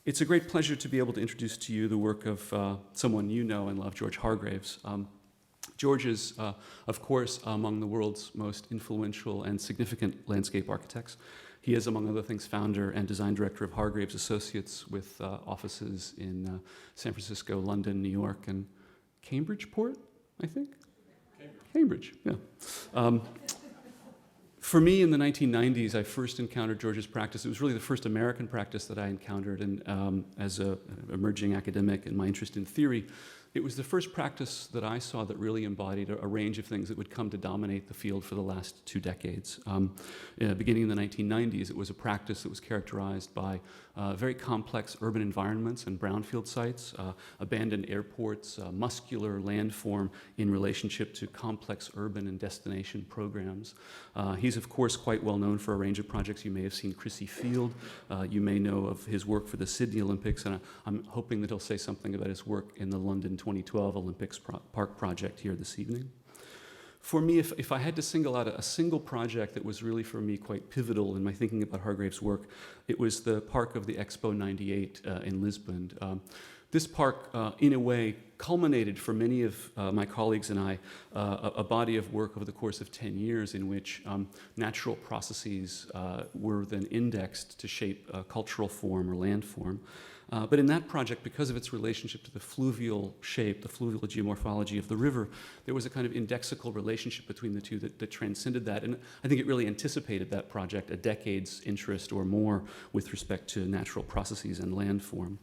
It's a great pleasure to be able to introduce to you the work of someone you know and love, George Hargreaves. George is, of course, among the world's most influential and significant landscape architects. He is, among other things, founder and design director of Hargreaves Associates with offices in San Francisco, London, New York, and Cambridgeport, I think? Cambridge, yeah. For me, in the 1990s, I first encountered George's practice. It was really the first American practice that I encountered, and as an emerging academic and my interest in theory, it was the first practice that I saw that really embodied a range of things that would come to dominate the field for the last 2 decades. Beginning in the 1990s, it was a practice that was characterized by very complex urban environments and brownfield sites, abandoned airports, muscular landform in relationship to complex urban and destination programs. He's, of course, quite well known for a range of projects. You may have seen Crissy Field. You may know of his work for the Sydney Olympics, and I'm hoping that he'll say something about his work in the London 2012 Olympics Park project here this evening. For me, if I had to single out a single project that was really for me quite pivotal in my thinking about Hargreaves' work, it was the park of the Expo 98 in Lisbon. This park, in a way, culminated for many of my colleagues and I a body of work over the course of 10 years in which natural processes were then indexed to shape cultural form or landform. But in that project, because of its relationship to the fluvial shape, the fluvial geomorphology of the river, there was a kind of indexical relationship between the two that transcended that. And I think it really anticipated that project, a decade's interest or more with respect to natural processes and landform.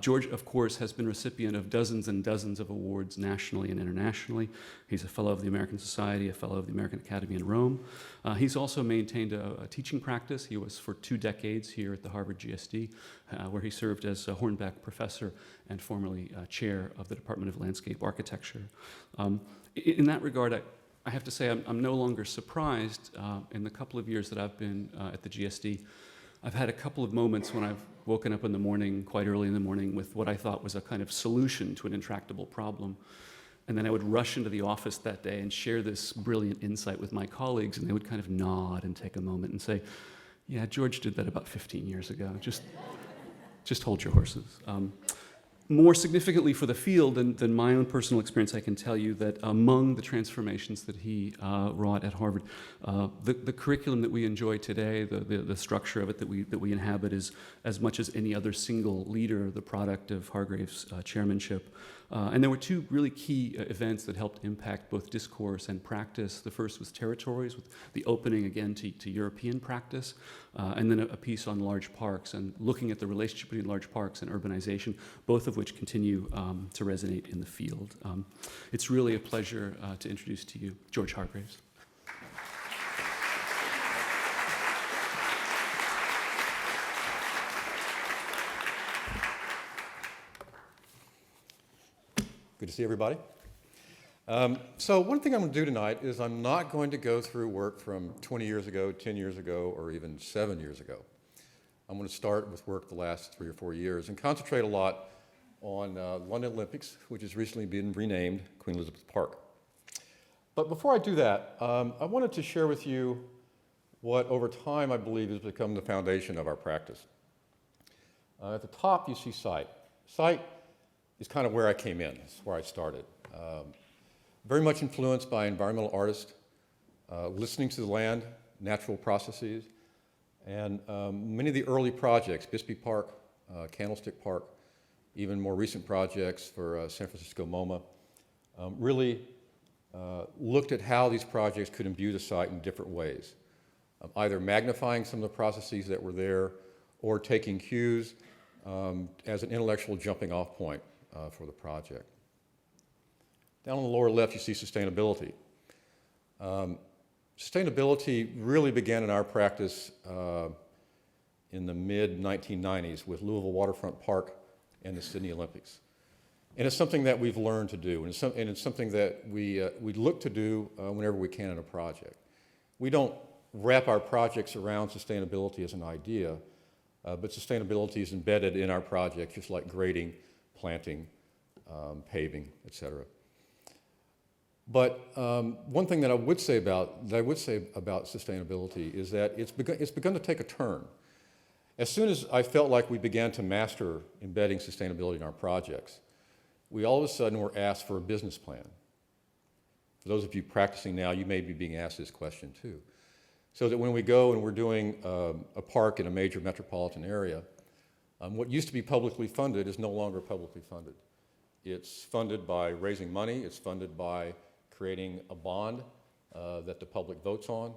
George, of course, has been recipient of dozens and dozens of awards nationally and internationally. He's a fellow of the American Society, a fellow of the American Academy in Rome. He's also maintained a teaching practice. He was for 2 decades here at the Harvard GSD, where he served as a Hornbeck professor and formerly chair of the Department of Landscape Architecture. In that regard, I have to say I'm no longer surprised. In the couple of years that I've been at the GSD, I've had a couple of moments when I've woken up in the morning, quite early in the morning, with what I thought was a kind of solution to an intractable problem. And then I would rush into the office that day and share this brilliant insight with my colleagues, and they would kind of nod and take a moment and say, yeah, George did that about 15 years ago. Just hold your horses. More significantly for the field than my own personal experience, I can tell you that among the transformations that he wrought at Harvard, the curriculum that we enjoy today, the structure of it that we inhabit, is as much as any other single leader the product of Hargreaves' chairmanship. And there were 2 really key events that helped impact both discourse and practice. The first was Territories, with the opening again to European practice, and then a piece on large parks and looking at the relationship between large parks and urbanization, both of which continue to resonate in the field. It's really a pleasure to introduce to you George Hargreaves. Good to see everybody. So one thing I'm going to do tonight is I'm not going to go through work from 20 years ago, 10 years ago, or even 7 years ago. I'm going to start with work the last 3 or 4 years and concentrate a lot on London Olympics, which has recently been renamed Queen Elizabeth Park. But before I do that, I wanted to share with you what over time I believe has become the foundation of our practice. At the top you see site. Site is kind of where I came in. It's where I started. Very much influenced by environmental artists, listening to the land, natural processes, and many of the early projects, Bisbee Park, Candlestick Park, even more recent projects for San Francisco MoMA, really looked at how these projects could imbue the site in different ways, either magnifying some of the processes that were there or taking cues as an intellectual jumping off point for the project. Down on the lower left, you see sustainability. Sustainability really began in our practice in the mid-1990s with Louisville Waterfront Park and the Sydney Olympics. And it's something that we've learned to do, and it's something that we look to do whenever we can in a project. We don't wrap our projects around sustainability as an idea, but sustainability is embedded in our project, just like grading, planting, paving, etc. But one thing that I would say about sustainability is that it's begun to take a turn. As soon as I felt like we began to master embedding sustainability in our projects, we all of a sudden were asked for a business plan. For those of you practicing now, you may be being asked this question too. So that when we go and we're doing a park in a major metropolitan area, what used to be publicly funded is no longer publicly funded. It's funded by raising money, it's funded by creating a bond that the public votes on,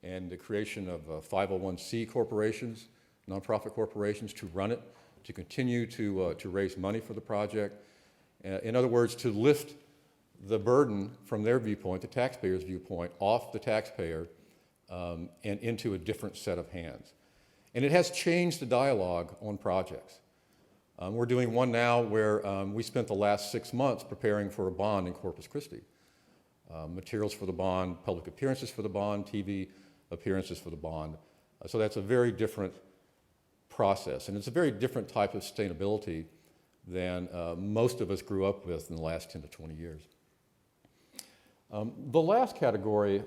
and the creation of 501c corporations, nonprofit corporations to run it, to continue to raise money for the project. In other words, to lift the burden from their viewpoint, the taxpayer's viewpoint, off the taxpayer and into a different set of hands. And it has changed the dialogue on projects. We're doing one now where we spent the last 6 months preparing for a bond in Corpus Christi. Materials for the bond, public appearances for the bond, TV appearances for the bond. So that's a very different process, and it's a very different type of sustainability than most of us grew up with in the last 10 to 20 years. The last category,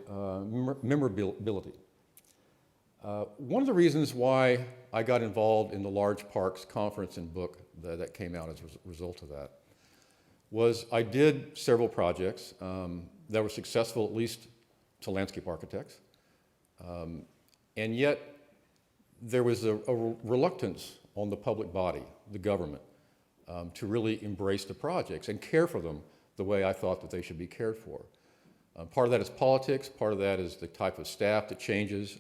memorability. One of the reasons why I got involved in the Large Parks Conference and book that came out as a result of that was I did several projects that were successful, at least to landscape architects, and yet there was a reluctance on the public body, the government, to really embrace the projects and care for them the way I thought that they should be cared for. Part of that is politics, part of that is the type of staff that changes.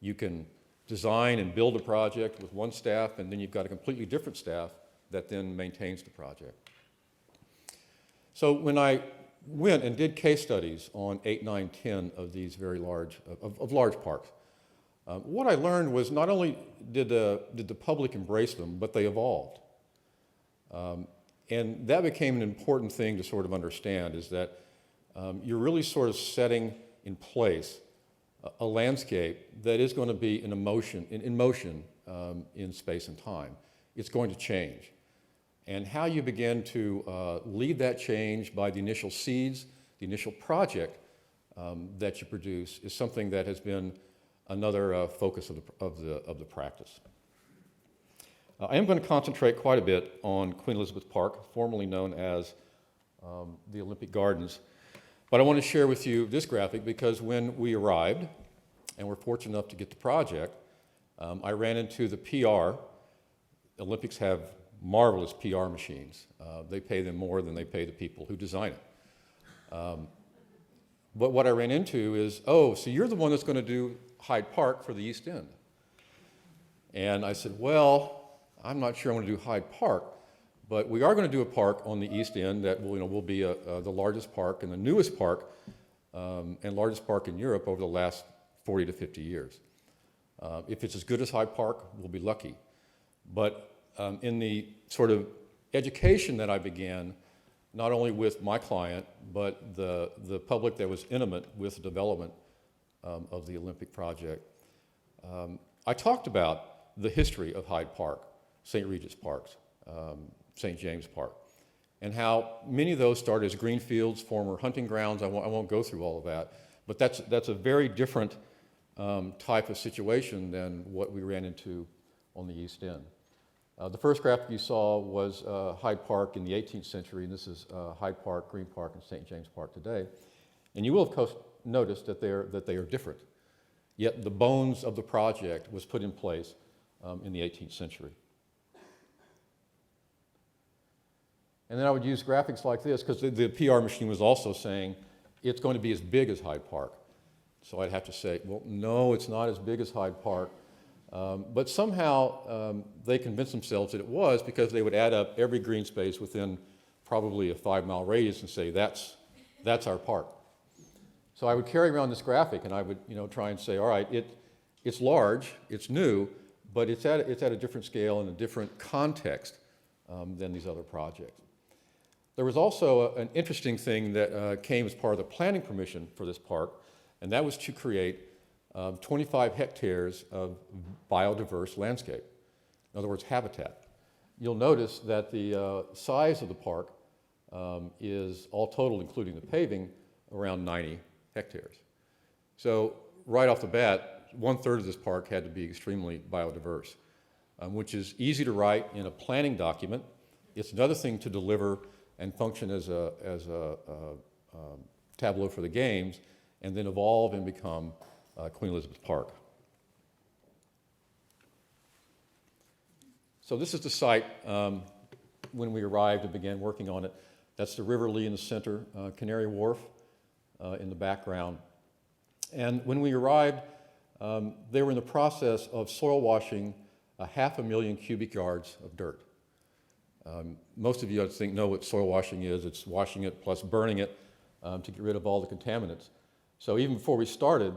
You can design and build a project with one staff, and then you've got a completely different staff that then maintains the project. So when I went and did case studies on 8, 9, 10 of these very large, of large parks, what I learned was not only did the public embrace them, but they evolved. And that became an important thing to sort of understand, is that you're really sort of setting in place a landscape that is going to be in motion in space and time. It's going to change. And how you begin to lead that change by the initial seeds, the initial project that you produce, is something that has been another focus of the practice. I am going to concentrate quite a bit on Queen Elizabeth Park, formerly known as the Olympic Gardens. But I want to share with you this graphic because when we arrived, and we're fortunate enough to get the project, I ran into the PR. Olympics have marvelous PR machines. They pay them more than they pay the people who design it. But what I ran into is, oh, so you're the one that's going to do Hyde Park for the East End. And I said, well, I'm not sure I want to do Hyde Park, but we are going to do a park on the East End that will be the largest park and the newest park and largest park in Europe over the last 40 to 50 years. If it's as good as Hyde Park, we'll be lucky. But in the sort of education that I began, not only with my client, but the public that was intimate with the development of the Olympic project, I talked about the history of Hyde Park, St. Regis Parks, St. James Park, and how many of those started as green fields, former hunting grounds. I won't go through all of that, but that's a very different type of situation than what we ran into on the East End. The first graphic you saw was Hyde Park in the 18th century, and this is Hyde Park, Green Park, and St. James Park today. And you will, of course, notice that they are different. Yet the bones of the project was put in place in the 18th century. And then I would use graphics like this because the PR machine was also saying it's going to be as big as Hyde Park. So I'd have to say, well, no, it's not as big as Hyde Park. But somehow they convinced themselves that it was because they would add up every green space within probably a 5-mile radius and say, that's our park. So I would carry around this graphic and I would try and say, all right, it's large, it's new, but it's at a different scale and a different context than these other projects. There was also an interesting thing that came as part of the planning permission for this park, and that was to create 25 hectares of biodiverse landscape. In other words, habitat. You'll notice that the size of the park is all total, including the paving, around 90 hectares. So right off the bat, 1/3 of this park had to be extremely biodiverse, which is easy to write in a planning document. It's another thing to deliver and function as a tableau for the games, and then evolve and become Queen Elizabeth Park. So this is the site when we arrived and began working on it. That's the River Lee in the center, Canary Wharf in the background. And when we arrived, they were in the process of soil washing 500,000 cubic yards of dirt. Most of you, I think, know what soil washing is. It's washing it plus burning it to get rid of all the contaminants. So even before we started,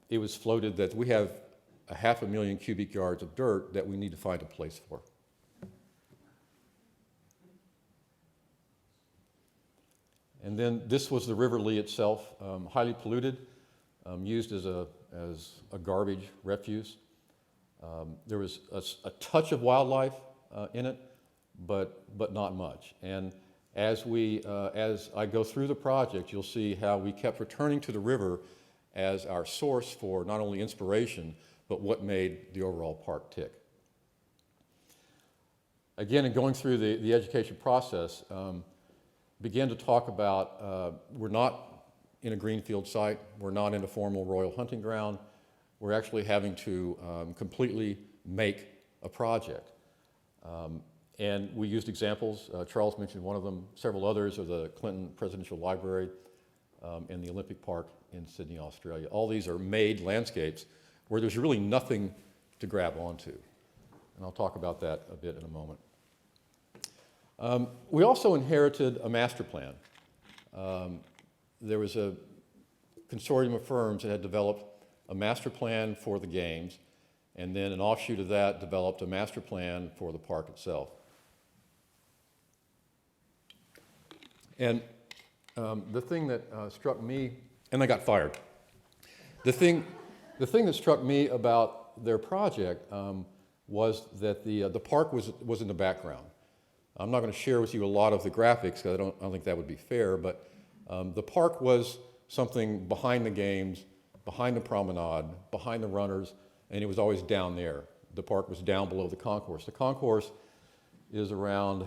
it was floated that we have 500,000 cubic yards of dirt that we need to find a place for. And then this was the River Lee itself, highly polluted, used as a garbage refuse. There was a touch of wildlife in it, but not much. And as I go through the project, you'll see how we kept returning to the river as our source for not only inspiration, but what made the overall park tick. Again, in going through the education process, began to talk about we're not in a greenfield site, we're not in a formal royal hunting ground, we're actually having to completely make a project. And we used examples, Charles mentioned one of them, several others are the Clinton Presidential Library and the Olympic Park in Sydney, Australia. All these are made landscapes where there's really nothing to grab onto. And I'll talk about that a bit in a moment. We also inherited a master plan. There was a consortium of firms that had developed a master plan for the games, and then an offshoot of that developed a master plan for the park itself. And the thing that struck me, and I got fired. The thing that struck me about their project was that the park was in the background. I'm not going to share with you a lot of the graphics because I don't think that would be fair, but the park was something behind the games, behind the promenade, behind the runners, and it was always down there. The park was down below the concourse. The concourse is around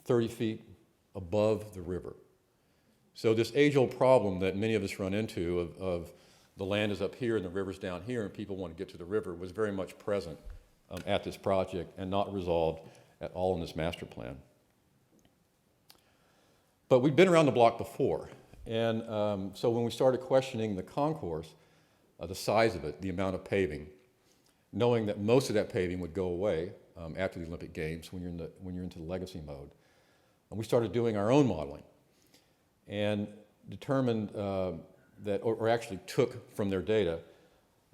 30 feet above the river. So this age-old problem that many of us run into of the land is up here and the river's down here and people want to get to the river was very much present at this project and not resolved at all in this master plan. But we'd been around the block before, and so when we started questioning the concourse, the size of it, the amount of paving, knowing that most of that paving would go away after the Olympic Games when you're into the legacy mode, and we started doing our own modeling and determined that, or actually took from their data,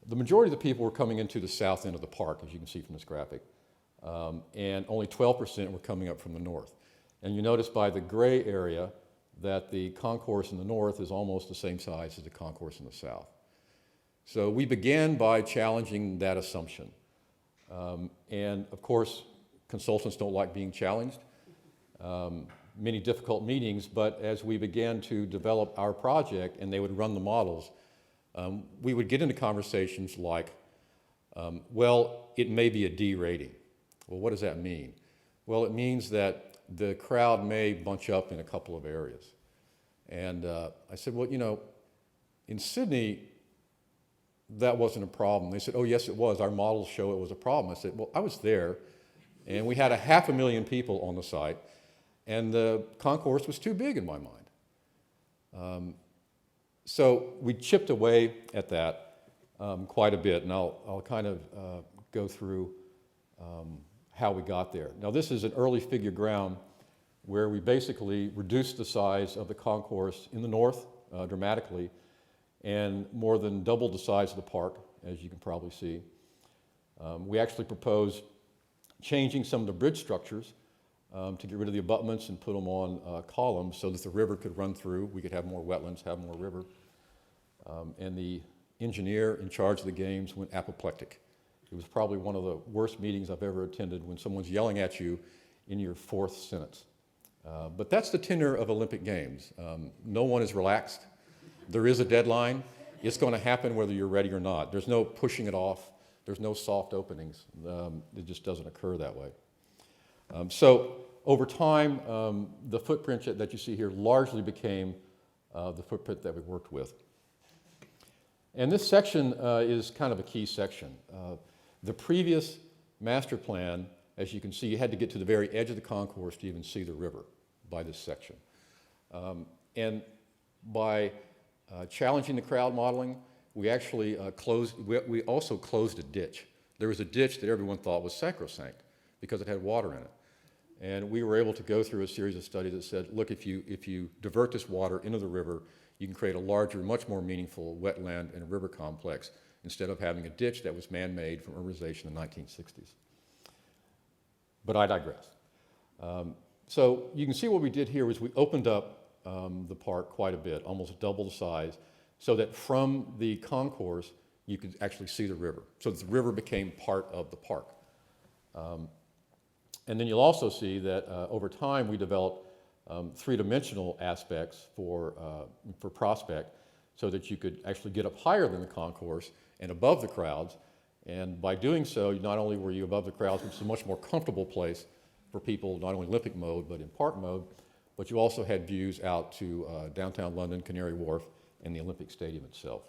the majority of the people were coming into the south end of the park, as you can see from this graphic, and only 12% were coming up from the north. And you notice by the gray area that the concourse in the north is almost the same size as the concourse in the south. So we began by challenging that assumption. And of course, consultants don't like being challenged. Many difficult meetings, but as we began to develop our project and they would run the models, we would get into conversations like, well, it may be a D rating. Well, what does that mean? Well, it means that the crowd may bunch up in a couple of areas. And I said, well, you know, in Sydney, that wasn't a problem. They said, oh, yes, it was. Our models show it was a problem. I said, well, I was there, and we had 500,000 people on the site, and the concourse was too big in my mind. So we chipped away at that quite a bit, and I'll kind of go through how we got there. Now, this is an early figure ground where we basically reduced the size of the concourse in the north dramatically and more than doubled the size of the park, as you can probably see. We actually proposed changing some of the bridge structures to get rid of the abutments and put them on columns so that the river could run through. We could have more wetlands, have more river. And the engineer in charge of the games went apoplectic. It was probably one of the worst meetings I've ever attended when someone's yelling at you in your fourth sentence. But that's the tenor of Olympic Games. No one is relaxed. There is a deadline, It's going to happen whether you're ready or not. There's no pushing it off. There's no soft openings. It just doesn't occur that way. So over time, the footprint that you see here largely became the footprint that we worked with. And this section is kind of a key section. The previous master plan, as you can see, you had to get to the very edge of the concourse to even see the river by this section. And by challenging the crowd modeling, we actually we also closed a ditch. There was a ditch that everyone thought was sacrosanct because it had water in it. And we were able to go through a series of studies that said, look, if you divert this water into the river, you can create a larger, much more meaningful wetland and river complex instead of having a ditch that was man-made from urbanization in the 1960s. But I digress. So you can see what we did here was we opened up the park quite a bit, almost double the size, so that from the concourse, you could actually see the river. So that the river became part of the park. And then you'll also see that over time, we developed three-dimensional aspects for Prospect so that you could actually get up higher than the concourse and above the crowds. And by doing so, not only were you above the crowds, which is a much more comfortable place for people, not only Olympic mode, but in park mode, but you also had views out to downtown London, Canary Wharf, and the Olympic Stadium itself.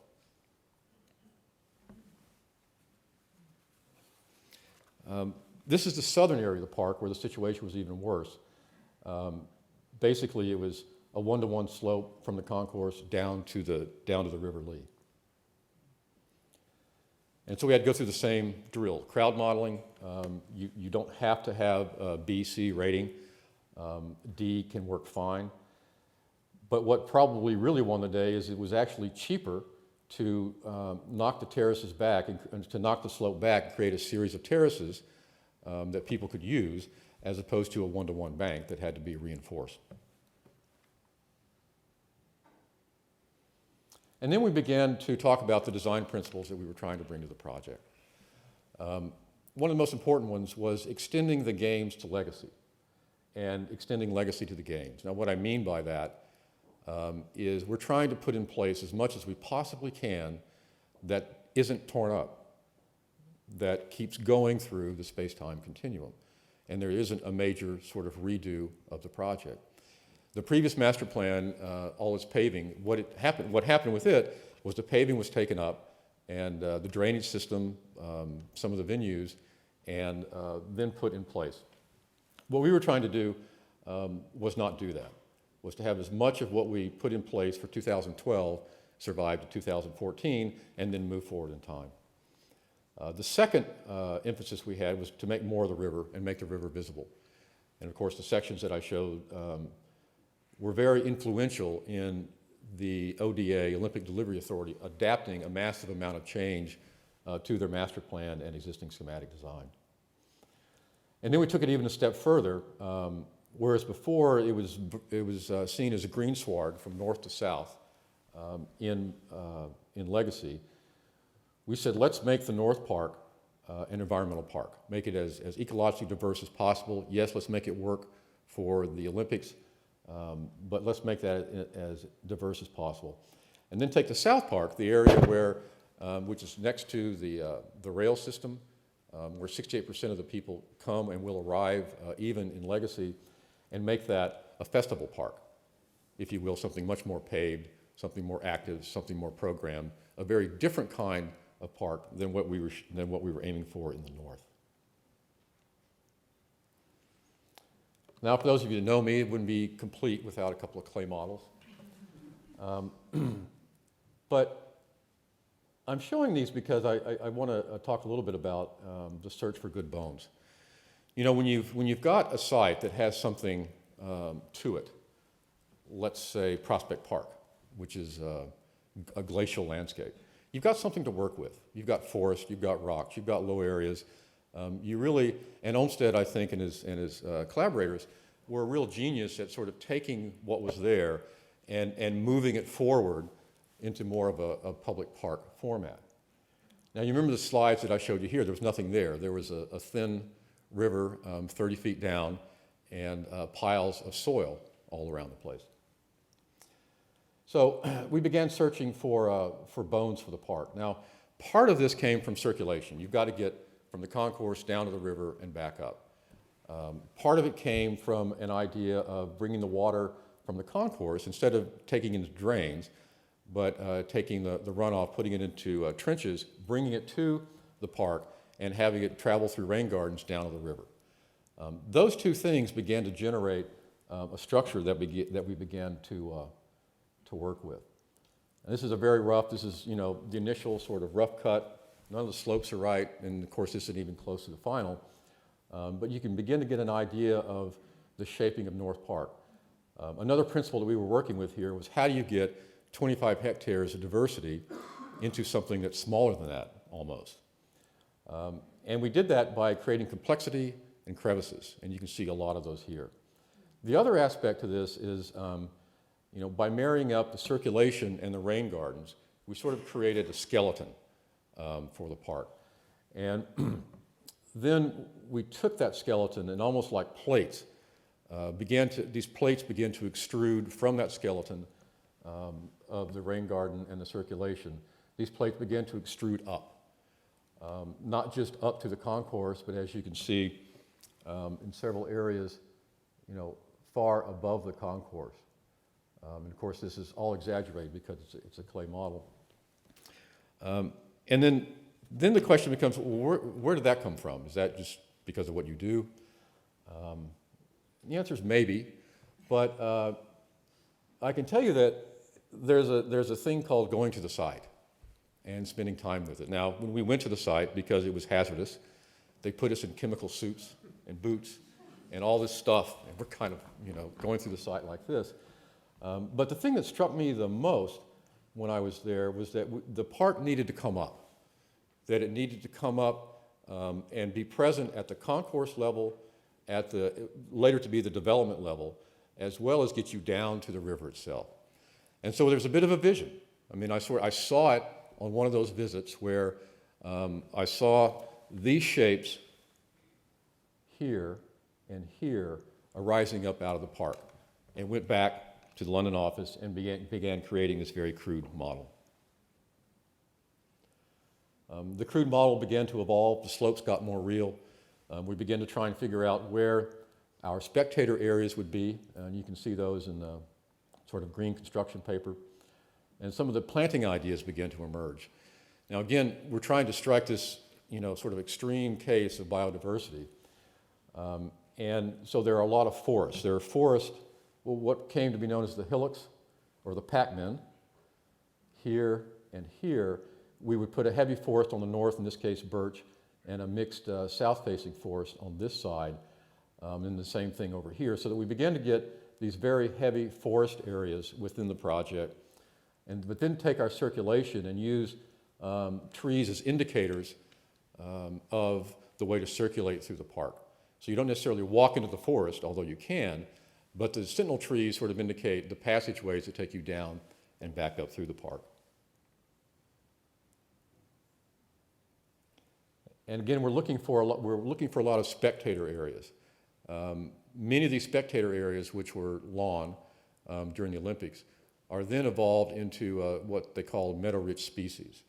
This is the southern area of the park where the situation was even worse. Basically, it was a one-to-one slope from the concourse down to the River Lee. And so we had to go through the same drill. Crowd modeling, you don't have to have a B, C rating. D can work fine. But what probably really won the day is it was actually cheaper to knock the terraces back and to knock the slope back and create a series of terraces that people could use as opposed to a one-to-one bank that had to be reinforced. And then we began to talk about the design principles that we were trying to bring to the project. One of the most important ones was extending the games to legacy and extending legacy to the games. Now, what I mean by that is we're trying to put in place as much as we possibly can that isn't torn up, that keeps going through the space-time continuum. And there isn't a major sort of redo of the project. The previous master plan, all its paving, what happened with it was the paving was taken up and the drainage system, some of the venues, and then put in place. What we were trying to do was not do that, was to have as much of what we put in place for 2012 survive to 2014 and then move forward in time. The second emphasis we had was to make more of the river and make the river visible. And of course, the sections that I showed were very influential in the ODA, Olympic Delivery Authority, adapting a massive amount of change to their master plan and existing schematic design. And then we took it even a step further. Whereas before it was seen as a green sward from north to south in Legacy, we said, let's make the North Park an environmental park. Make it as ecologically diverse as possible. Yes, let's make it work for the Olympics, but let's make that as diverse as possible. And then take the South Park, the area where, which is next to the rail system, where 68% of the people come and will arrive even in Legacy, and make that a festival park, if you will, something much more paved, something more active, something more programmed, a very different kind of park than what we were aiming for in the north. Now, for those of you who know me, it wouldn't be complete without a couple of clay models. But I'm showing these because I want to talk a little bit about the search for good bones. You know, when you've got a site that has something to it, let's say Prospect Park, which is a glacial landscape, you've got something to work with. You've got forest, you've got rocks, you've got low areas. You really, and Olmsted, I think, and his collaborators were a real genius at sort of taking what was there and moving it forward into more of a public park format. Now, you remember the slides that I showed you here. There was nothing there. There was a thin river 30 feet down and piles of soil all around the place. So we began searching for bones for the park. Now, part of this came from circulation. You've got to get from the concourse down to the river and back up. Part of it came from an idea of bringing the water from the concourse, instead of taking it into drains, but taking the runoff, putting it into trenches, bringing it to the park, and having it travel through rain gardens down to the river. Those two things began to generate a structure that we began to work with. And this is a very rough, this is, you know, the initial sort of rough cut. None of the slopes are right, and of course this isn't even close to the final. But you can begin to get an idea of the shaping of North Park. Another principle that we were working with here was, how do you get 25 hectares of diversity into something that's smaller than that, almost? And we did that by creating complexity and crevices, and you can see a lot of those here. The other aspect to this is, you know, by marrying up the circulation and the rain gardens, we sort of created a skeleton for the park. And then we took that skeleton and, almost like plates, these plates began to extrude from that skeleton of the rain garden and the circulation. These plates began to extrude up, not just up to the concourse, but as you can see in several areas, you know, far above the concourse. And of course, this is all exaggerated because it's a clay model. And then the question becomes, well, where did that come from? Is that just because of what you do? The answer is maybe, but I can tell you that there's a thing called going to the site and spending time with it. Now, when we went to the site, because it was hazardous, they put us in chemical suits and boots and all this stuff, and we're kind of, you know, going through the site like this. But the thing that struck me the most when I was there was that the park needed to come up, that it needed to come up and be present at the concourse level, at the later to be the development level, as well as get you down to the river itself. And so there's a bit of a vision. I mean, I saw it on one of those visits where I saw these shapes here and here arising up out of the park, and went back to the London office and began creating this very crude model. The crude model began to evolve. The slopes got more real. We began to try and figure out where our spectator areas would be, and you can see those in the sort of green construction paper. And some of the planting ideas began to emerge. Now again, we're trying to strike this, you know, sort of extreme case of biodiversity. And so there are a lot of forests. There are forests, well, what came to be known as the hillocks or the packmen. Here and here, we would put a heavy forest on the north, in this case birch, and a mixed south-facing forest on this side, and the same thing over here, so that we began to get these very heavy forest areas within the project, but then take our circulation and use trees as indicators of the way to circulate through the park. So you don't necessarily walk into the forest, although you can, but the sentinel trees sort of indicate the passageways that take you down and back up through the park. And again, we're looking for a lot of spectator areas. Many of these spectator areas, which were lawn during the Olympics, are then evolved into what they call meadow-rich species.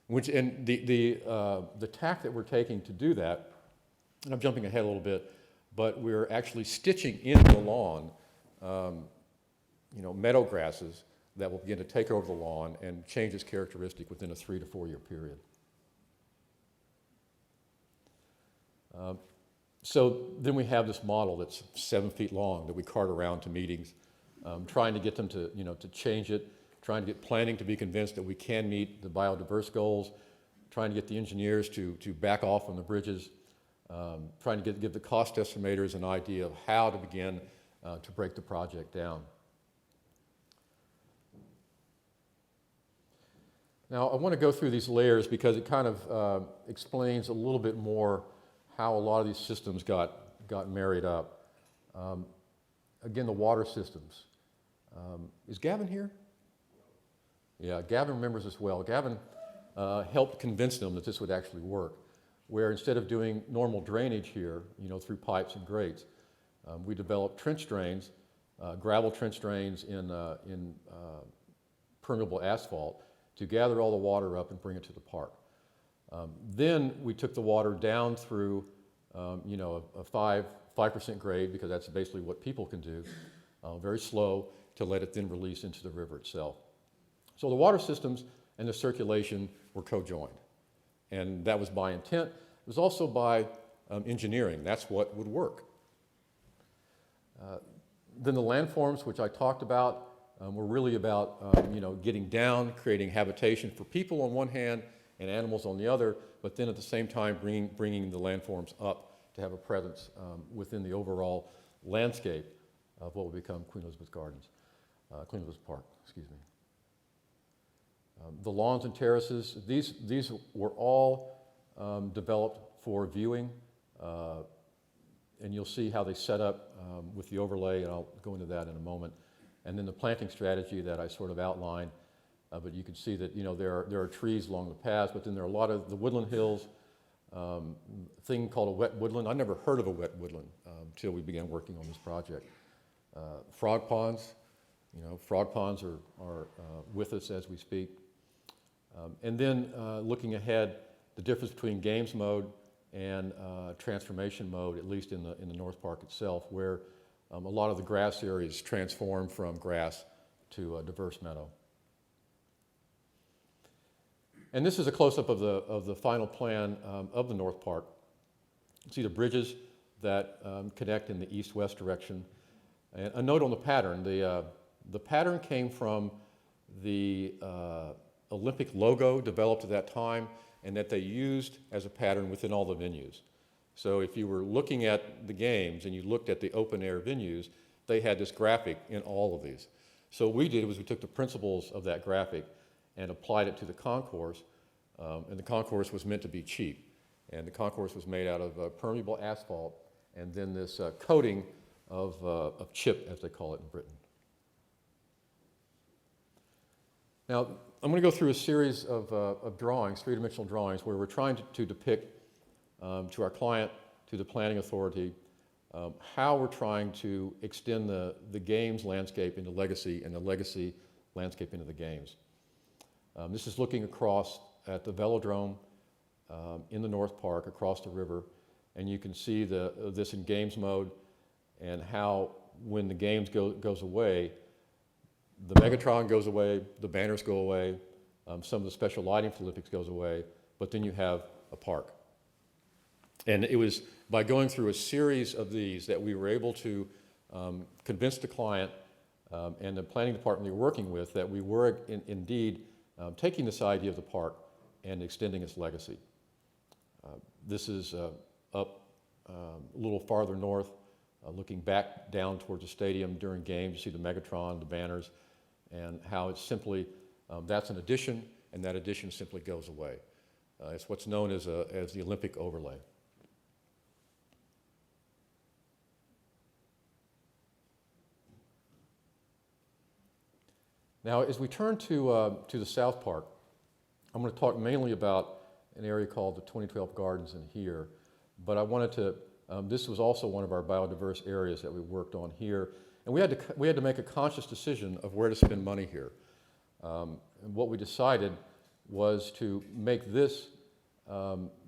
And the tack that we're taking to do that, and I'm jumping ahead a little bit, but we're actually stitching in the lawn, you know, meadow grasses that will begin to take over the lawn and change its characteristic within a 3 to 4 year period. So then we have this model that's 7 feet long that we cart around to meetings, trying to get them to, you know, to change it, trying to get planning to be convinced that we can meet the biodiverse goals, trying to get the engineers to back off on the bridges, trying to give the cost estimators an idea of how to begin to break the project down. Now, I want to go through these layers because it kind of explains a little bit more how a lot of these systems got married up. Again, the water systems. Is Gavin here? Yeah, Gavin remembers this well. Gavin helped convince them that this would actually work, where instead of doing normal drainage here, you know, through pipes and grates, we developed trench drains, gravel trench drains in permeable asphalt to gather all the water up and bring it to the park. Then we took the water down through a 5% grade, because that's basically what people can do, very slow, to let it then release into the river itself. So the water systems and the circulation were co-joined. And that was by intent. It was also by engineering. That's what would work. Then the landforms, which I talked about, were really about getting down, creating habitation for people on one hand and animals on the other, but then at the same time bringing the landforms up to have a presence within the overall landscape of what will become Queen Elizabeth Park, excuse me. The lawns and terraces, these were all developed for viewing, and you'll see how they set up with the overlay, and I'll go into that in a moment. And then the planting strategy that I sort of outlined, but you can see that there are trees along the paths, but then there are a lot of the woodland hills, thing called a wet woodland. I never heard of a wet woodland until we began working on this project. Frog ponds, frog ponds are with us as we speak. And then looking ahead, the difference between games mode and transformation mode, at least in the North Park itself, where a lot of the grass areas transform from grass to a diverse meadow. And this is a close-up of the final plan of the North Park. You see the bridges that connect in the east-west direction. And a note on the pattern, the pattern came from the Olympic logo developed at that time, and that they used as a pattern within all the venues. So if you were looking at the games and you looked at the open-air venues, they had this graphic in all of these. So what we did was we took the principles of that graphic and applied it to the concourse, and the concourse was meant to be cheap. And the concourse was made out of permeable asphalt and then this coating of chip, as they call it in Britain. Now, I'm going to go through a series of drawings, three-dimensional drawings, where we're trying to depict to our client, to the planning authority, how we're trying to extend the games landscape into legacy and the legacy landscape into the games. This is looking across at the velodrome in the North Park, across the river, and you can see this in games mode and how when the games goes away, the Megatron goes away, the banners go away, some of the special lighting for the Olympics goes away, but then you have a park. And it was by going through a series of these that we were able to convince the client and the planning department we were working with that we were indeed taking this idea of the park and extending its legacy. This is up a little farther north, looking back down towards the stadium during games. You see the Megatron, the banners, and how it's simply, that's an addition, and that addition simply goes away. It's what's known as the Olympic overlay. Now, as we turn to the South Park, I'm going to talk mainly about an area called the 2012 Gardens in here, but I wanted to, this was also one of our biodiverse areas that we worked on here, and we had to make a conscious decision of where to spend money here. And what we decided was to make this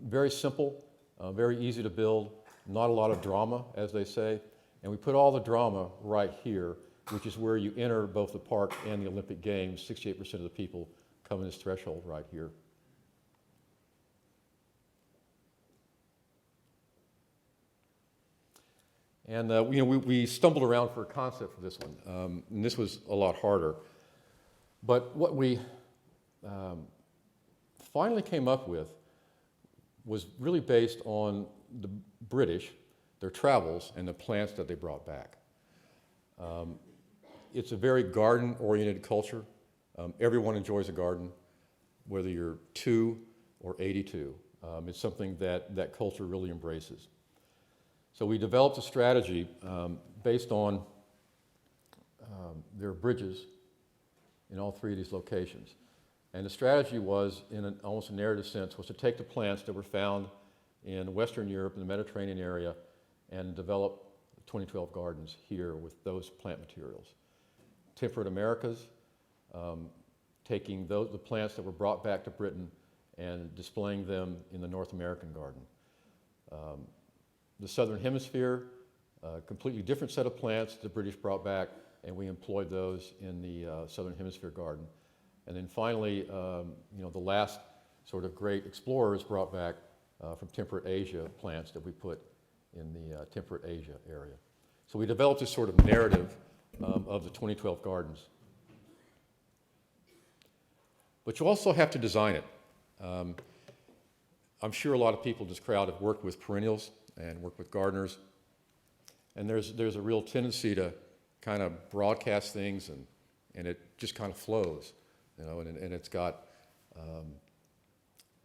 very simple, very easy to build, not a lot of drama, as they say, and we put all the drama right here, which is where you enter both the park and the Olympic Games. 68% of the people come in this threshold right here. And we stumbled around for a concept for this one, and this was a lot harder. But what we finally came up with was really based on the British, their travels, and the plants that they brought back. It's a very garden-oriented culture. Everyone enjoys a garden, whether you're 2 or 82. It's something that culture really embraces. So we developed a strategy based on their bridges in all 3 of these locations. And the strategy was, in almost a narrative sense, was to take the plants that were found in Western Europe and the Mediterranean area and develop 2012 gardens here with those plant materials. Temperate Americas, taking the plants that were brought back to Britain and displaying them in the North American garden. The Southern Hemisphere, a completely different set of plants the British brought back, and we employed those in the Southern Hemisphere garden. And then finally, the last sort of great explorers brought back from temperate Asia plants that we put in the temperate Asia area. So we developed this sort of narrative of the 2012 gardens. But you also have to design it. I'm sure a lot of people in this crowd have worked with perennials and worked with gardeners. And there's a real tendency to kind of broadcast things and it just kind of flows, and it's got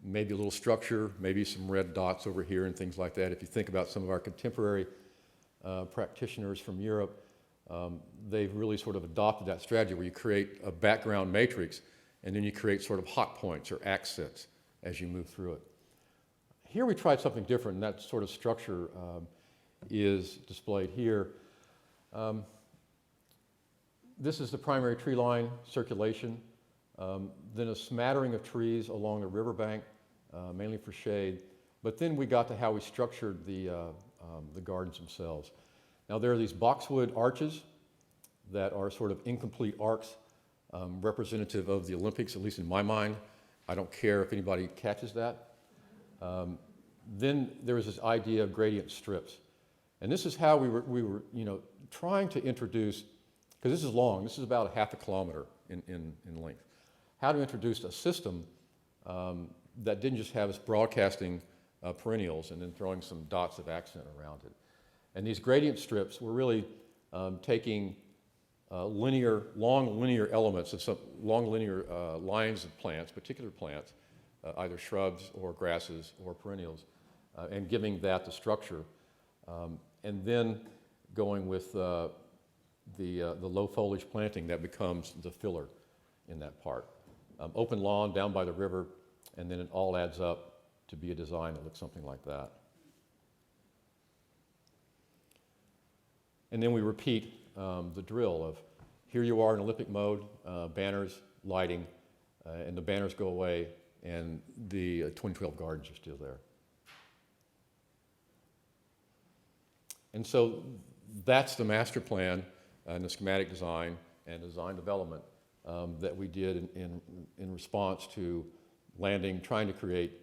maybe a little structure, maybe some red dots over here and things like that. If you think about some of our contemporary practitioners from Europe, they've really sort of adopted that strategy where you create a background matrix and then you create sort of hot points or accents as you move through it. Here we tried something different, and that sort of structure is displayed here. This is the primary tree line circulation, then a smattering of trees along the riverbank, mainly for shade. But then we got to how we structured the gardens themselves. Now there are these boxwood arches that are sort of incomplete arcs, representative of the Olympics, at least in my mind. I don't care if anybody catches that. Then there was this idea of gradient strips. And this is how we were trying to introduce, because this is long, this is about half a kilometer in length, how to introduce a system that didn't just have us broadcasting perennials and then throwing some dots of accent around it. And these gradient strips were really taking long linear elements of some long linear lines of plants, particular plants, either shrubs or grasses or perennials, and giving that the structure. And then going with the low foliage planting that becomes the filler in that part. Open lawn down by the river, and then it all adds up to be a design that looks something like that. And then we repeat the drill of here you are in Olympic mode, banners, lighting, and the banners go away, and the 2012 gardens are still there. And so that's the master plan and the schematic design and design development that we did in response to landing, trying to create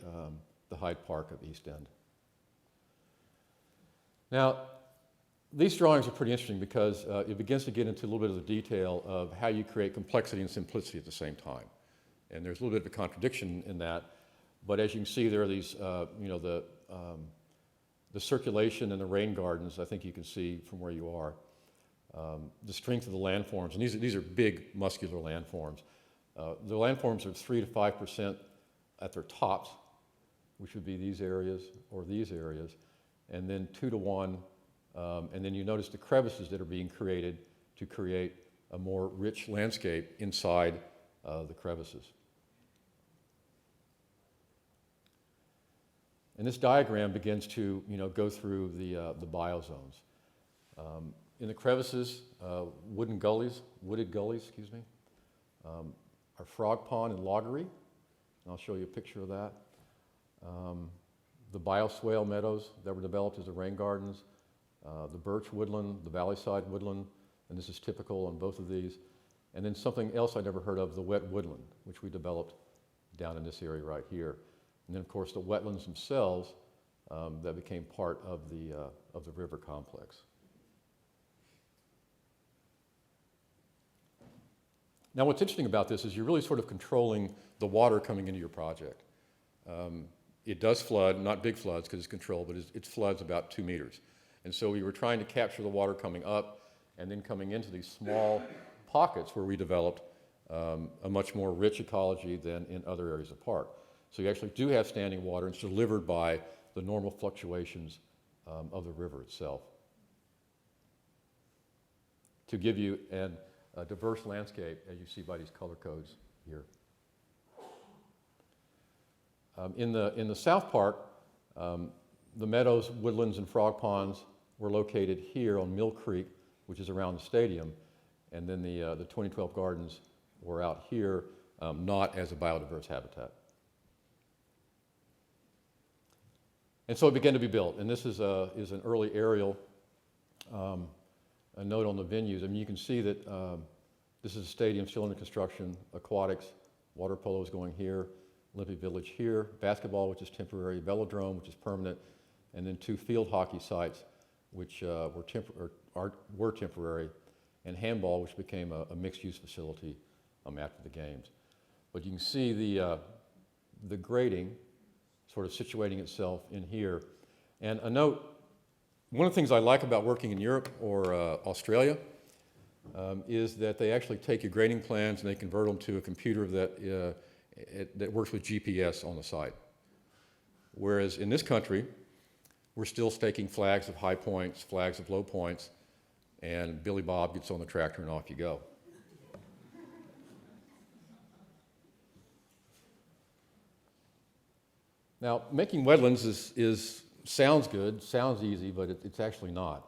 the Hyde Park of East End. Now, these drawings are pretty interesting because it begins to get into a little bit of the detail of how you create complexity and simplicity at the same time. And there's a little bit of a contradiction in that, but as you can see, there are these, the circulation and the rain gardens, I think you can see from where you are. The strength of the landforms, and these are big muscular landforms. The landforms are 3 to 5% at their tops, which would be these areas or these areas, and then 2 to 1, and then you notice the crevices that are being created to create a more rich landscape inside the crevices. And this diagram begins to go through the biozones. In the crevices, wooded gullies, are frog pond and loggery. And I'll show you a picture of that. The bioswale meadows that were developed as the rain gardens, the birch woodland, the valleyside woodland, and this is typical on both of these. And then something else I never heard of, the wet woodland, which we developed down in this area right here. And then, of course, the wetlands themselves that became part of the river complex. Now, what's interesting about this is you're really sort of controlling the water coming into your project. It does flood, not big floods because it's controlled, but it floods about 2 meters. And so we were trying to capture the water coming up and then coming into these small pockets where we developed a much more rich ecology than in other areas of the park. So you actually do have standing water, and it's delivered by the normal fluctuations of the river itself to give you a diverse landscape, as you see by these color codes here. In the South Park, the meadows, woodlands, and frog ponds were located here on Mill Creek, which is around the stadium, and then the 2012 gardens were out here not as a biodiverse habitat. And so it began to be built, and this is an early aerial, a note on the venues. I mean, you can see that this is a stadium still under construction, aquatics, water polo is going here, Olympic Village here, basketball, which is temporary, velodrome, which is permanent, and then 2 field hockey sites, which were temporary, and handball, which became a mixed-use facility after the games. But you can see the grading sort of situating itself in here. And a note, one of the things I like about working in Europe or Australia is that they actually take your grading plans and they convert them to a computer that works with GPS on the site. Whereas in this country, we're still staking flags of high points, flags of low points, and Billy Bob gets on the tractor and off you go. Now, making wetlands sounds good, sounds easy, but it's actually not.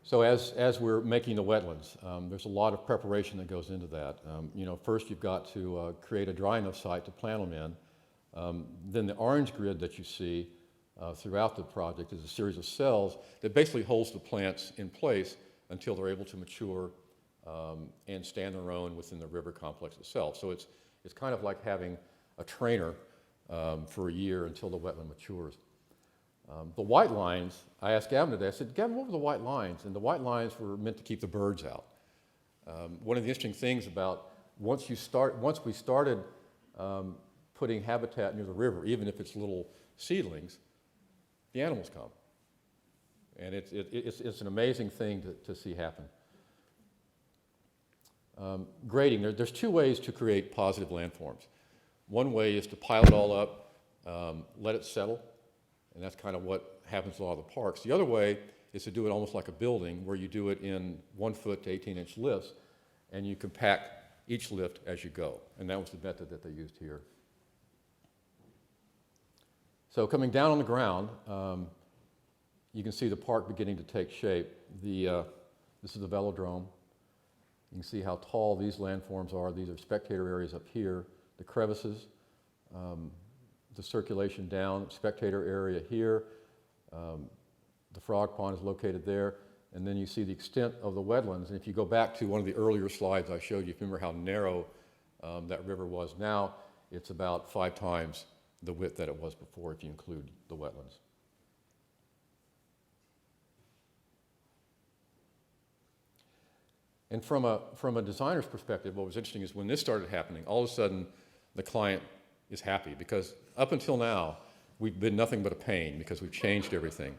So as we're making the wetlands, there's a lot of preparation that goes into that. First you've got to create a dry enough site to plant them in. Then the orange grid that you see throughout the project is a series of cells that basically holds the plants in place until they're able to mature and stand their own within the river complex itself. So it's kind of like having a trainer for a year until the wetland matures. The white lines, I asked Gavin today, I said, Gavin, what were the white lines? And the white lines were meant to keep the birds out. One of the interesting things about once we started putting habitat near the river, even if it's little seedlings, the animals come. And it's an amazing thing to see happen. Grading, there's 2 ways to create positive landforms. One way is to pile it all up, let it settle, and that's kind of what happens in a lot of the parks. The other way is to do it almost like a building, where you do it in 1 foot to 18-inch lifts, and you compact each lift as you go. And that was the method that they used here. So coming down on the ground, you can see the park beginning to take shape. This is the velodrome. You can see how tall these landforms are. These are spectator areas up here. The crevices, the circulation down, spectator area here. The frog pond is located there. And then you see the extent of the wetlands. And if you go back to one of the earlier slides I showed you, if you remember how narrow that river was now, it's about 5 times the width that it was before if you include the wetlands. And from a designer's perspective, what was interesting is when this started happening, all of a sudden the client is happy, because up until now, we've been nothing but a pain because we've changed everything.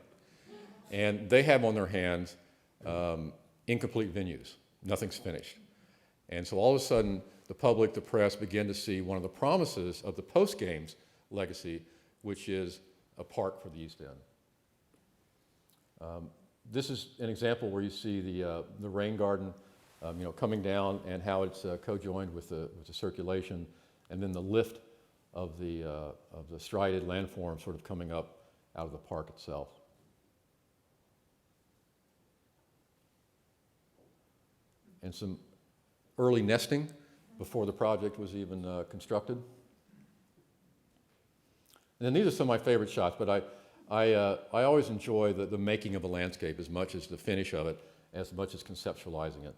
And they have on their hands incomplete venues. Nothing's finished. And so all of a sudden, the public, the press, began to see one of the promises of the post-games legacy, which is a park for the East End. This is an example where you see the rain garden coming down and how it's co-joined with the circulation, and then the lift of the striated landform sort of coming up out of the park itself. And some early nesting before the project was even constructed. And then these are some of my favorite shots, but I always enjoy the making of a landscape as much as the finish of it, as much as conceptualizing it.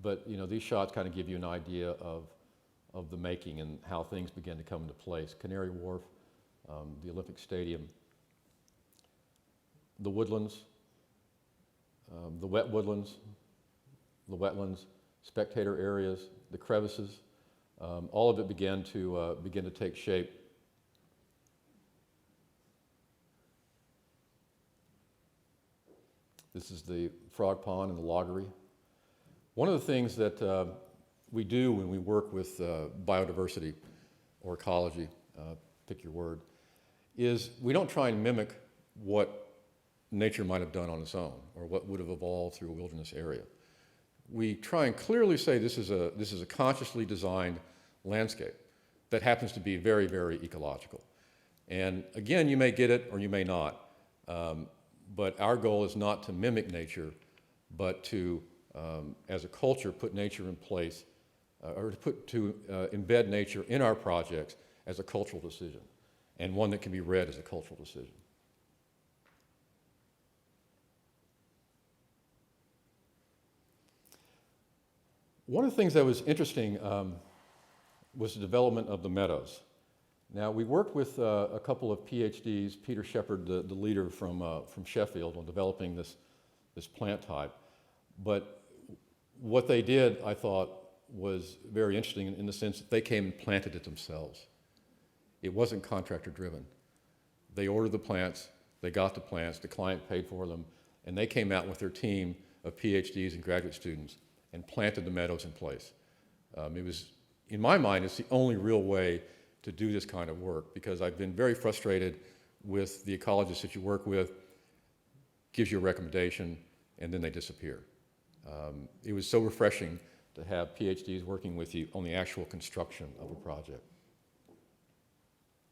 But these shots kind of give you an idea of the making and how things began to come into place. Canary Wharf, the Olympic Stadium, the woodlands, the wet woodlands, the wetlands, spectator areas, the crevices, all of it began to take shape. This is the frog pond and the loggery. One of the things that we do when we work with biodiversity or ecology, pick your word, is we don't try and mimic what nature might have done on its own or what would have evolved through a wilderness area. We try and clearly say this is a consciously designed landscape that happens to be very, very ecological. And again, you may get it or you may not, but our goal is not to mimic nature, but to, as a culture, put nature in place embed nature in our projects as a cultural decision, and one that can be read as a cultural decision. One of the things that was interesting was the development of the meadows. Now, we worked with a couple of PhDs, Peter Shepard, the leader from Sheffield, on developing this plant type. But what they did, I thought, was very interesting in the sense that they came and planted it themselves. It wasn't contractor driven. They ordered the plants, they got the plants, the client paid for them, and they came out with their team of PhDs and graduate students and planted the meadows in place. It was, in my mind, it's the only real way to do this kind of work, because I've been very frustrated with the ecologists that you work with, gives you a recommendation, and then they disappear. It was so refreshing to have PhDs working with you on the actual construction of a project.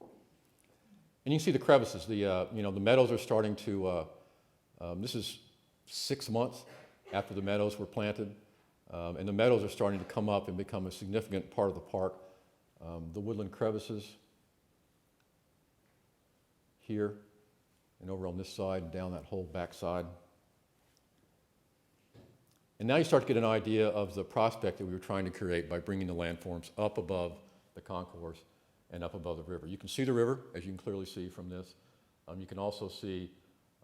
And you can see the crevices. The meadows are starting to, this is 6 months after the meadows were planted, and the meadows are starting to come up and become a significant part of the park. The woodland crevices here and over on this side and down that whole back side. And now you start to get an idea of the prospect that we were trying to create by bringing the landforms up above the concourse and up above the river. You can see the river, as you can clearly see from this. You can also see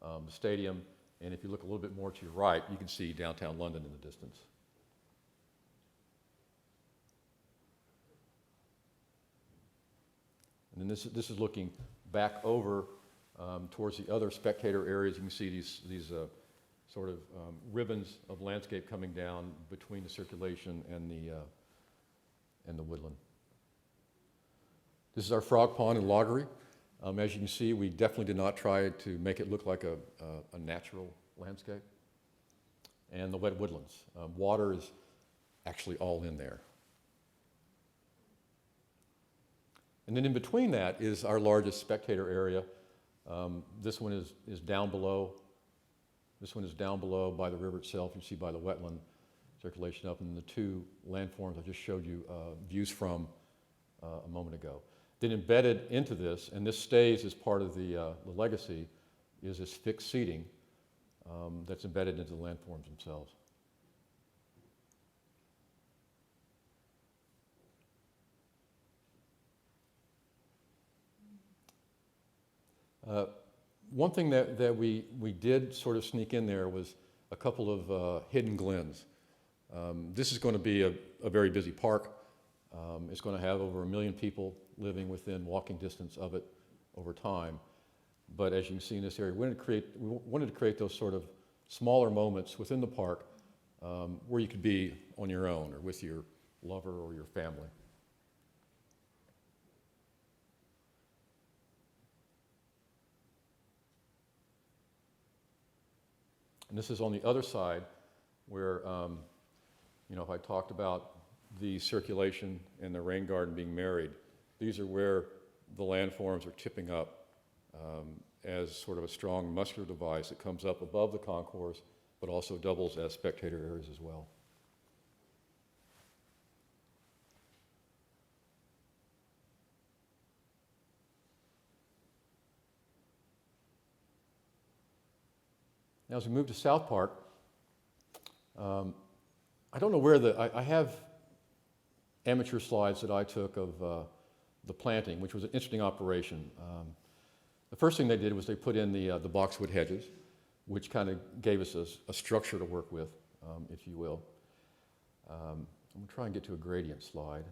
the stadium, and if you look a little bit more to your right, you can see downtown London in the distance. And then this is looking back over towards the other spectator areas. You can see these sort of ribbons of landscape coming down between the circulation and the woodland. This is our frog pond and loggery. As you can see, we definitely did not try to make it look like a natural landscape. And the wet woodlands. Water is actually all in there. And then in between that is our largest spectator area. This one is down below. This one is down below by the river itself. You see by the wetland circulation up, and the two landforms I just showed you views from a moment ago. Then embedded into this, and this stays as part of the legacy, is this fixed seating that's embedded into the landforms themselves. One thing that we did sort of sneak in there was a couple of hidden glens. This is going to be a very busy park. It's going to have over 1 million people living within walking distance of it over time. But as you can see in this area, we wanted to create those sort of smaller moments within the park where you could be on your own or with your lover or your family. And this is on the other side where, if I talked about the circulation and the rain garden being married, these are where the landforms are tipping up as sort of a strong muscular device that comes up above the concourse, but also doubles as spectator areas as well. Now, as we move to South Park, I don't know where I have amateur slides that I took of the planting, which was an interesting operation. The first thing they did was they put in the boxwood hedges, which kind of gave us a structure to work with, if you will. I'm going to try and get to a gradient slide.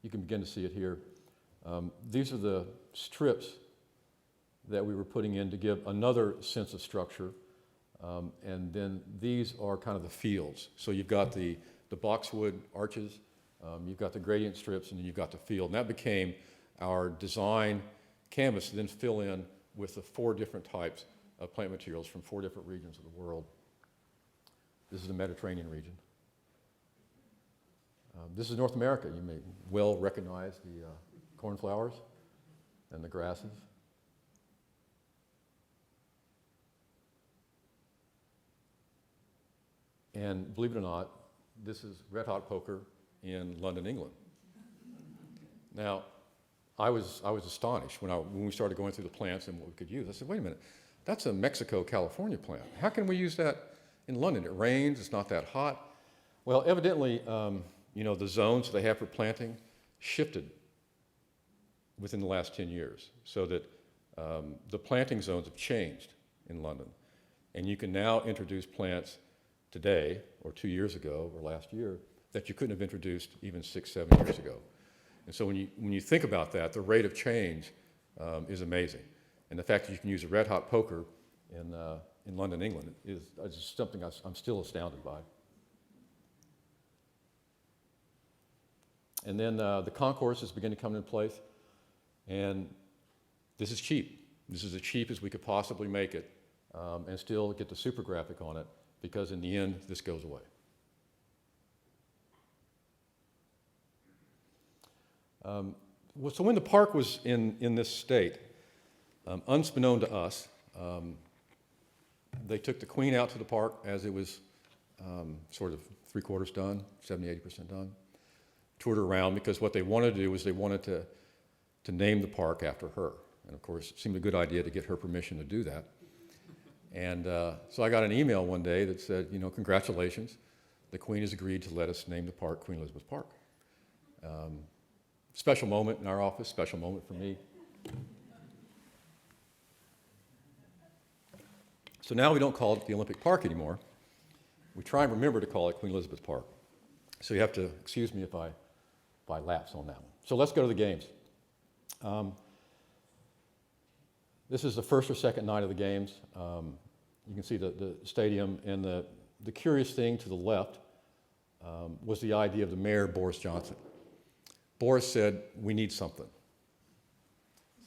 You can begin to see it here. These are the strips that we were putting in to give another sense of structure. And then these are kind of the fields. So you've got the boxwood arches, you've got the gradient strips, and then you've got the field. And that became our design canvas to then fill in with the 4 different types of plant materials from 4 different regions of the world. This is the Mediterranean region. This is North America. You may well recognize the cornflowers and the grasses. And believe it or not, this is red hot poker in London, England. Now, I was astonished when we started going through the plants and what we could use. I said, wait a minute, that's a Mexico, California plant. How can we use that in London? It rains, it's not that hot. Well, evidently, the zones they have for planting shifted within the last 10 years, so that the planting zones have changed in London. And you can now introduce plants today, or 2 years ago, or last year, that you couldn't have introduced even 6, 7 years ago. And so when you think about that, the rate of change is amazing. And the fact that you can use a red hot poker in London, England is something I'm still astounded by. And then the concourse is beginning to come into place. And this is cheap. This is as cheap as we could possibly make it and still get the super graphic on it, because in the end, this goes away. So when the park was in this state, unbeknown to us, they took the Queen out to the park as it was sort of 3/4 done, 70, 80% done. Toured her around, because what they wanted to do was they wanted to name the park after her. And of course, it seemed a good idea to get her permission to do that. And so I got an email one day that said, congratulations, the Queen has agreed to let us name the park Queen Elizabeth Park. Special moment in our office, special moment for me. So now we don't call it the Olympic Park anymore. We try and remember to call it Queen Elizabeth Park. So you have to excuse me if I lapse on that one. So let's go to the games. This is the first or second night of the games. You can see the stadium, and the curious thing to the left was the idea of the mayor, Boris Johnson. Boris said, we need something.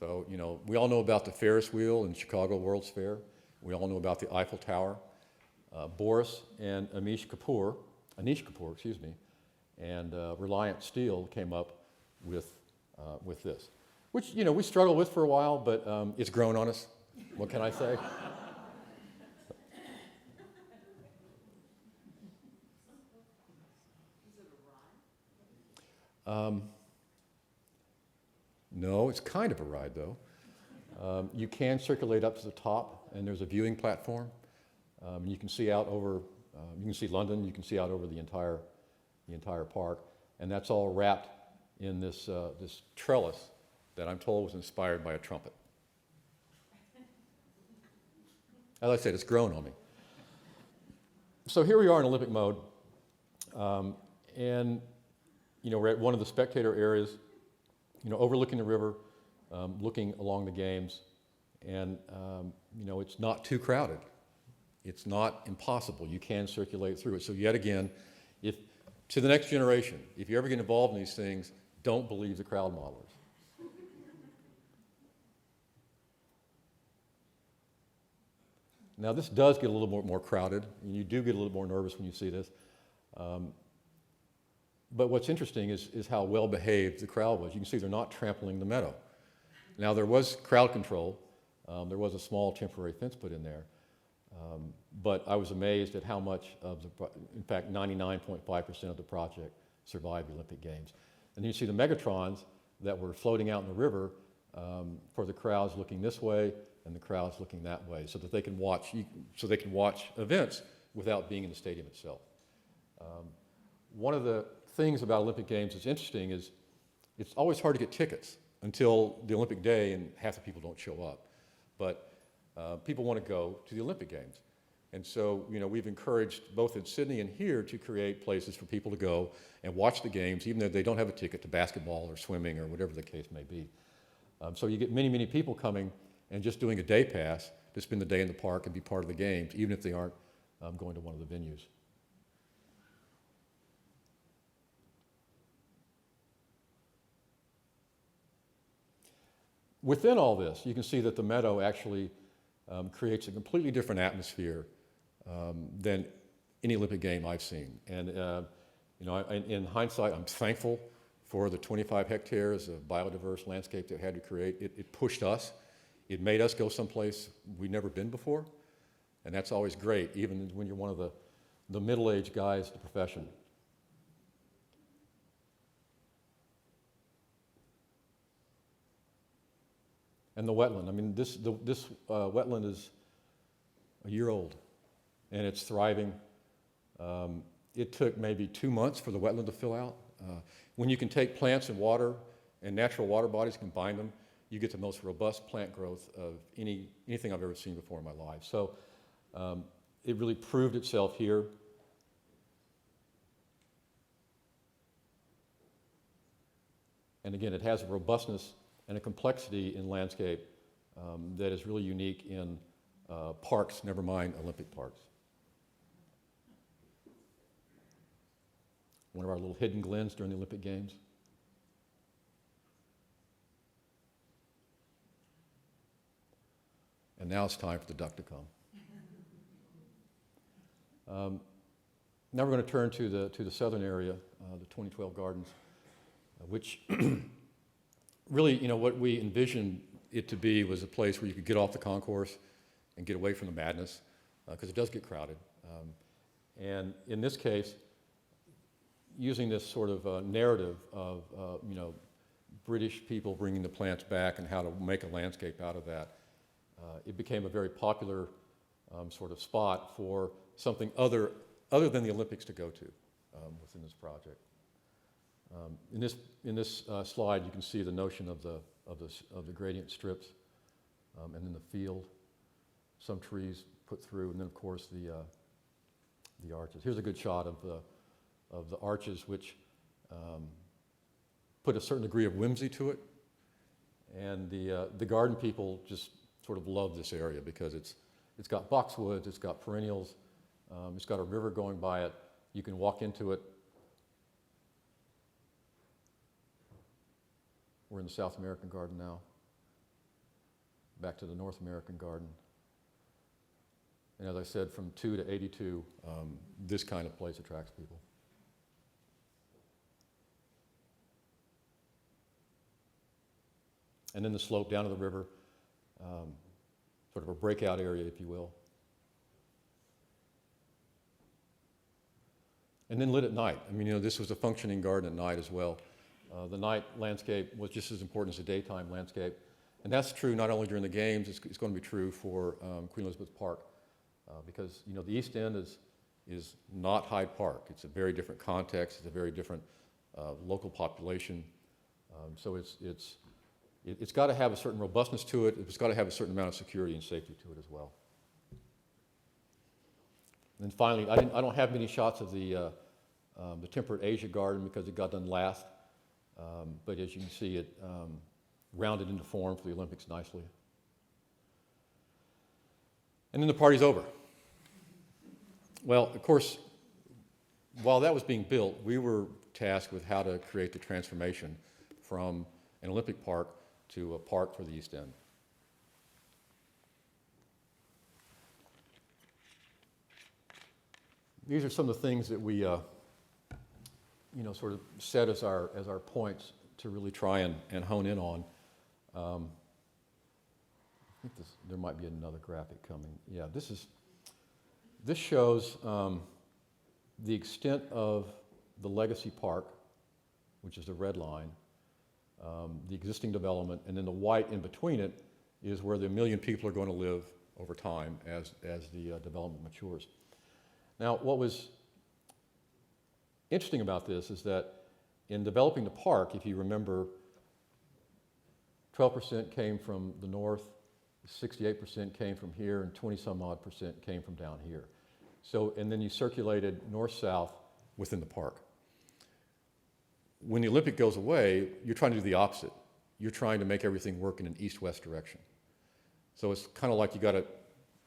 So, we all know about the Ferris wheel in Chicago World's Fair. We all know about the Eiffel Tower. Boris and Anish Kapoor, and Reliant Steel came up with this, which, we struggled with for a while, but it's grown on us. What can I say? No, it's kind of a ride, though. You can circulate up to the top, and there's a viewing platform. You can see out over, you can see London, you can see out over the entire park, and that's all wrapped in this trellis that I'm told was inspired by a trumpet. As I said, it's grown on me. So here we are in Olympic mode, and we're at one of the spectator areas, overlooking the river, looking along the games, and it's not too crowded. It's not impossible. You can circulate through it. So yet again, to the next generation, if you ever get involved in these things, don't believe the crowd modelers. Now this does get a little more crowded, and you do get a little more nervous when you see this. But what's interesting is how well behaved the crowd was. You can see they're not trampling the meadow. Now there was crowd control. There was a small temporary fence put in there. But I was amazed at how much of in fact, 99.5% of the project survived the Olympic Games. And you see the Megatrons that were floating out in the river for the crowds looking this way and the crowds looking that way, so that they can watch events without being in the stadium itself. One of the things about Olympic Games that's interesting is it's always hard to get tickets until the Olympic day, and half the people don't show up. But people want to go to the Olympic Games. And so, we've encouraged both in Sydney and here to create places for people to go and watch the games, even though they don't have a ticket to basketball or swimming or whatever the case may be. So you get many, many people coming and just doing a day pass to spend the day in the park and be part of the games, even if they aren't going to one of the venues. Within all this, you can see that the meadow actually creates a completely different atmosphere than any Olympic game I've seen. And in hindsight, I'm thankful for the 25 hectares of biodiverse landscape that it had to create. It pushed us. It made us go someplace we'd never been before. And that's always great, even when you're one of the middle-aged guys in the profession. And the wetland, I mean, this wetland is a year old, and it's thriving. It took maybe 2 months for the wetland to fill out. When you can take plants and water and natural water bodies, combine them, you get the most robust plant growth of anything I've ever seen before in my life. So it really proved itself here. And again, it has a robustness and a complexity in landscape that is really unique in parks, never mind Olympic parks. One of our little hidden glens during the Olympic Games. And now it's time for the duck to come. Now we're going to turn to the southern area, the 2012 gardens, which really, you know, what we envisioned it to be was a place where you could get off the concourse and get away from the madness, because it does get crowded. And in this case, using this sort of narrative of, you know, British people bringing the plants back and how to make a landscape out of that, it became a very popular sort of spot for something other than the Olympics to go to within this project. In this slide, you can see the notion of the gradient strips, and then the field, some trees put through, and then of course the arches. Here's a good shot of the arches, which put a certain degree of whimsy to it, and the garden people just sort of love this area because it's got boxwoods, it's got perennials, it's got a river going by it. You can walk into it. We're in the South American garden now. Back to the North American garden. And as I said, from 2 to 82, this kind of place attracts people. And then the slope down to the river, sort of a breakout area, if you will. And then lit at night. I mean, you know, this was a functioning garden at night as well. The night landscape was just as important as the daytime landscape. And that's true not only during the games, it's going to be true for Queen Elizabeth Park. Because, you know, the East End is not Hyde Park. It's a very different context. It's a very different local population. So it's got to have a certain robustness to it. It's got to have a certain amount of security and safety to it as well. And then finally, I don't have many shots of the Temperate Asia garden because it got done last. But as you can see, it rounded into form for the Olympics nicely. And then the party's over. Well, of course, while that was being built, we were tasked with how to create the transformation from an Olympic park to a park for the East End. These are some of the things that we, you know, sort of set as our points to really try and hone in on. I think there might be another graphic coming. Yeah, this shows the extent of the legacy park, which is the red line, the existing development, and then the white in between it is where the 1 million people are going to live over time as the development matures. Now, what was interesting about this is that in developing the park, if you remember, 12% came from the north, 68% came from here, and 20-some-odd% came from down here. So, and then you circulated north-south within the park. When the Olympic goes away, you're trying to do the opposite. You're trying to make everything work in an east-west direction. So it's kind of like you got to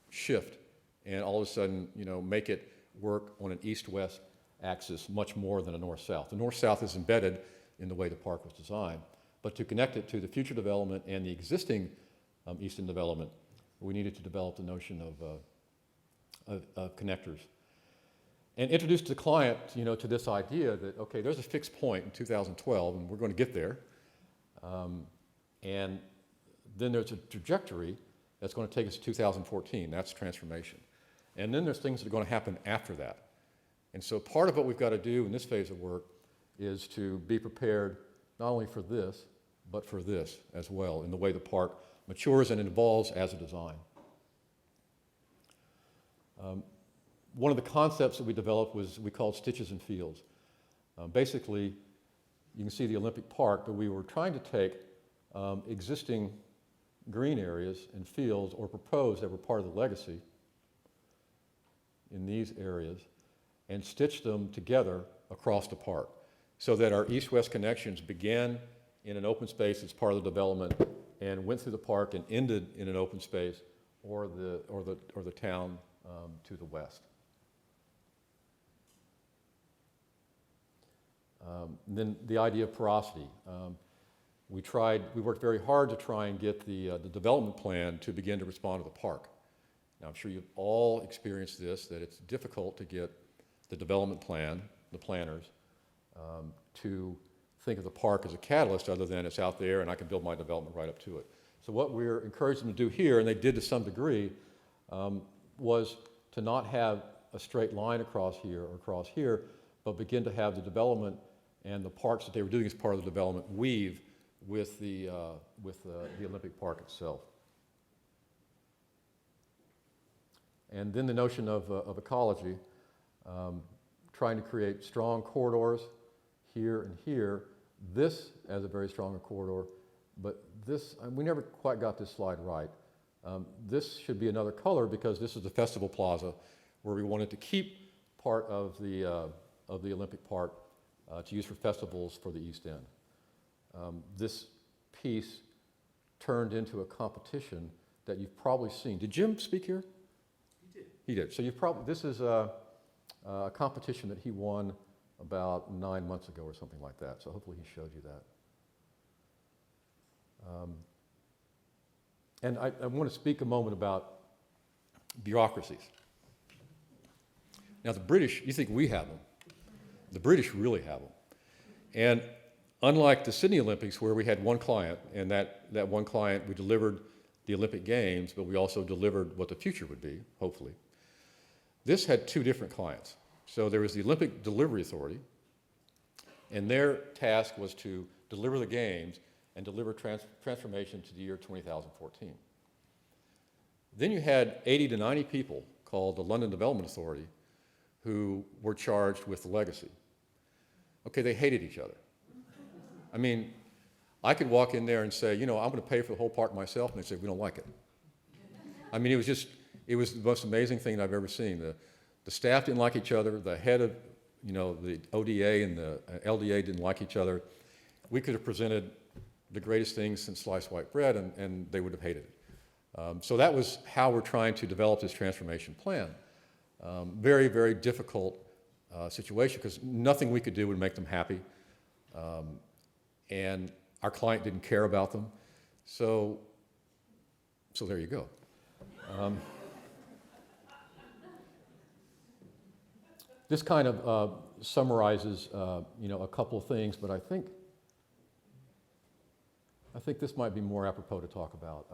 shift and all of a sudden, you know, make it work on an east-west axis much more than a north-south. The north-south is embedded in the way the park was designed, but to connect it to the future development and the existing East End development, we needed to develop the notion of connectors. And introduce the client, you know, to this idea that, okay, there's a fixed point in 2012, and we're going to get there. And then there's a trajectory that's going to take us to 2014. That's transformation. And then there's things that are going to happen after that. And so part of what we've got to do in this phase of work is to be prepared not only for this, but for this as well, in the way the park matures and evolves as a design. One of the concepts that we developed was we called stitches and fields. Basically, you can see the Olympic Park, but we were trying to take existing green areas and fields, or proposed that were part of the legacy in these areas, and stitch them together across the park so that our east-west connections began in an open space as part of the development and went through the park and ended in an open space or the town to the west. Then the idea of porosity. We worked very hard to try and get the development plan to begin to respond to the park. Now, I'm sure you've all experienced this, that it's difficult to get the development plan, the planners, to think of the park as a catalyst other than it's out there and I can build my development right up to it. So what we're encouraging them to do here, and they did to some degree, was to not have a straight line across here, but begin to have the development and the parks that they were doing as part of the development weave with the Olympic Park itself. And then the notion of ecology, trying to create strong corridors here and here. This as a very strong corridor, but this, we never quite got this slide right. This should be another color because this is the festival plaza where we wanted to keep part of the Olympic Park to use for festivals for the East End. This piece turned into a competition that you've probably seen. Did Jim speak here? He did. He did. So this is a competition that he won about 9 months ago or something like that. So hopefully he showed you that. And I want to speak a moment about bureaucracies. Now the British, you think we have them. The British really have them. And unlike the Sydney Olympics where we had one client, and that one client, we delivered the Olympic Games, but we also delivered what the future would be, hopefully. This had two different clients. So there was the Olympic Delivery Authority, and their task was to deliver the games and deliver transformation to the year 2014. Then you had 80 to 90 people called the London Development Authority who were charged with the legacy. Okay, they hated each other. I mean, I could walk in there and say, you know, I'm going to pay for the whole park myself, and they'd say, we don't like it. I mean, it was the most amazing thing I've ever seen. The staff didn't like each other. The head of, you know, the ODA and the LDA didn't like each other. We could have presented the greatest things since sliced white bread, and they would have hated it. So that was how we're trying to develop this transformation plan. Very, very difficult situation because nothing we could do would make them happy. And our client didn't care about them. So there you go. This kind of summarizes, you know, a couple of things, but I think this might be more apropos to talk about.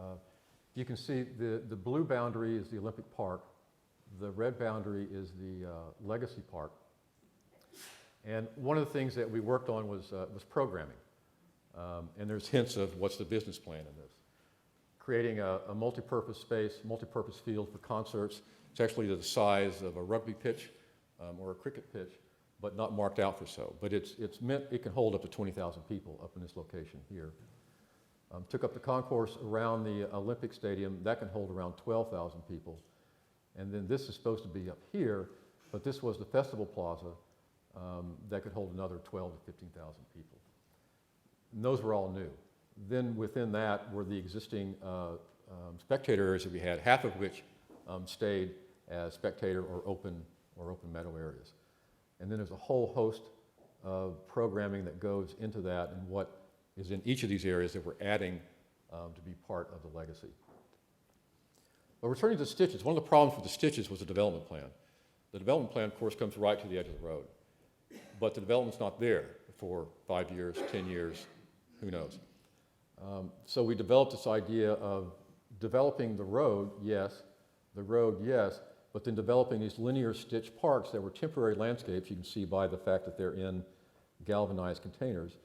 You can see the blue boundary is the Olympic Park. The red boundary is the Legacy Park. And one of the things that we worked on was programming. And there's hints of what's the business plan in this. Creating a multi-purpose space, multi-purpose field for concerts. It's actually the size of a rugby pitch or a cricket pitch, but not marked out for so. But it's meant, it can hold up to 20,000 people up in this location here. Took up the concourse around the Olympic Stadium. That can hold around 12,000 people. And then this is supposed to be up here, but this was the festival plaza that could hold another 12 to 15,000 people. And those were all new. Then within that were the existing spectator areas that we had, half of which stayed as spectator or open meadow areas. And then there's a whole host of programming that goes into that and what is in each of these areas that we're adding to be part of the legacy. But returning to the stitches, one of the problems with the stitches was the development plan. The development plan, of course, comes right to the edge of the road. But the development's not there for 5 years, 10 years, who knows. So we developed this idea of developing the road, yes, but then developing these linear stitch parks that were temporary landscapes. You can see by the fact that they're in galvanized containers,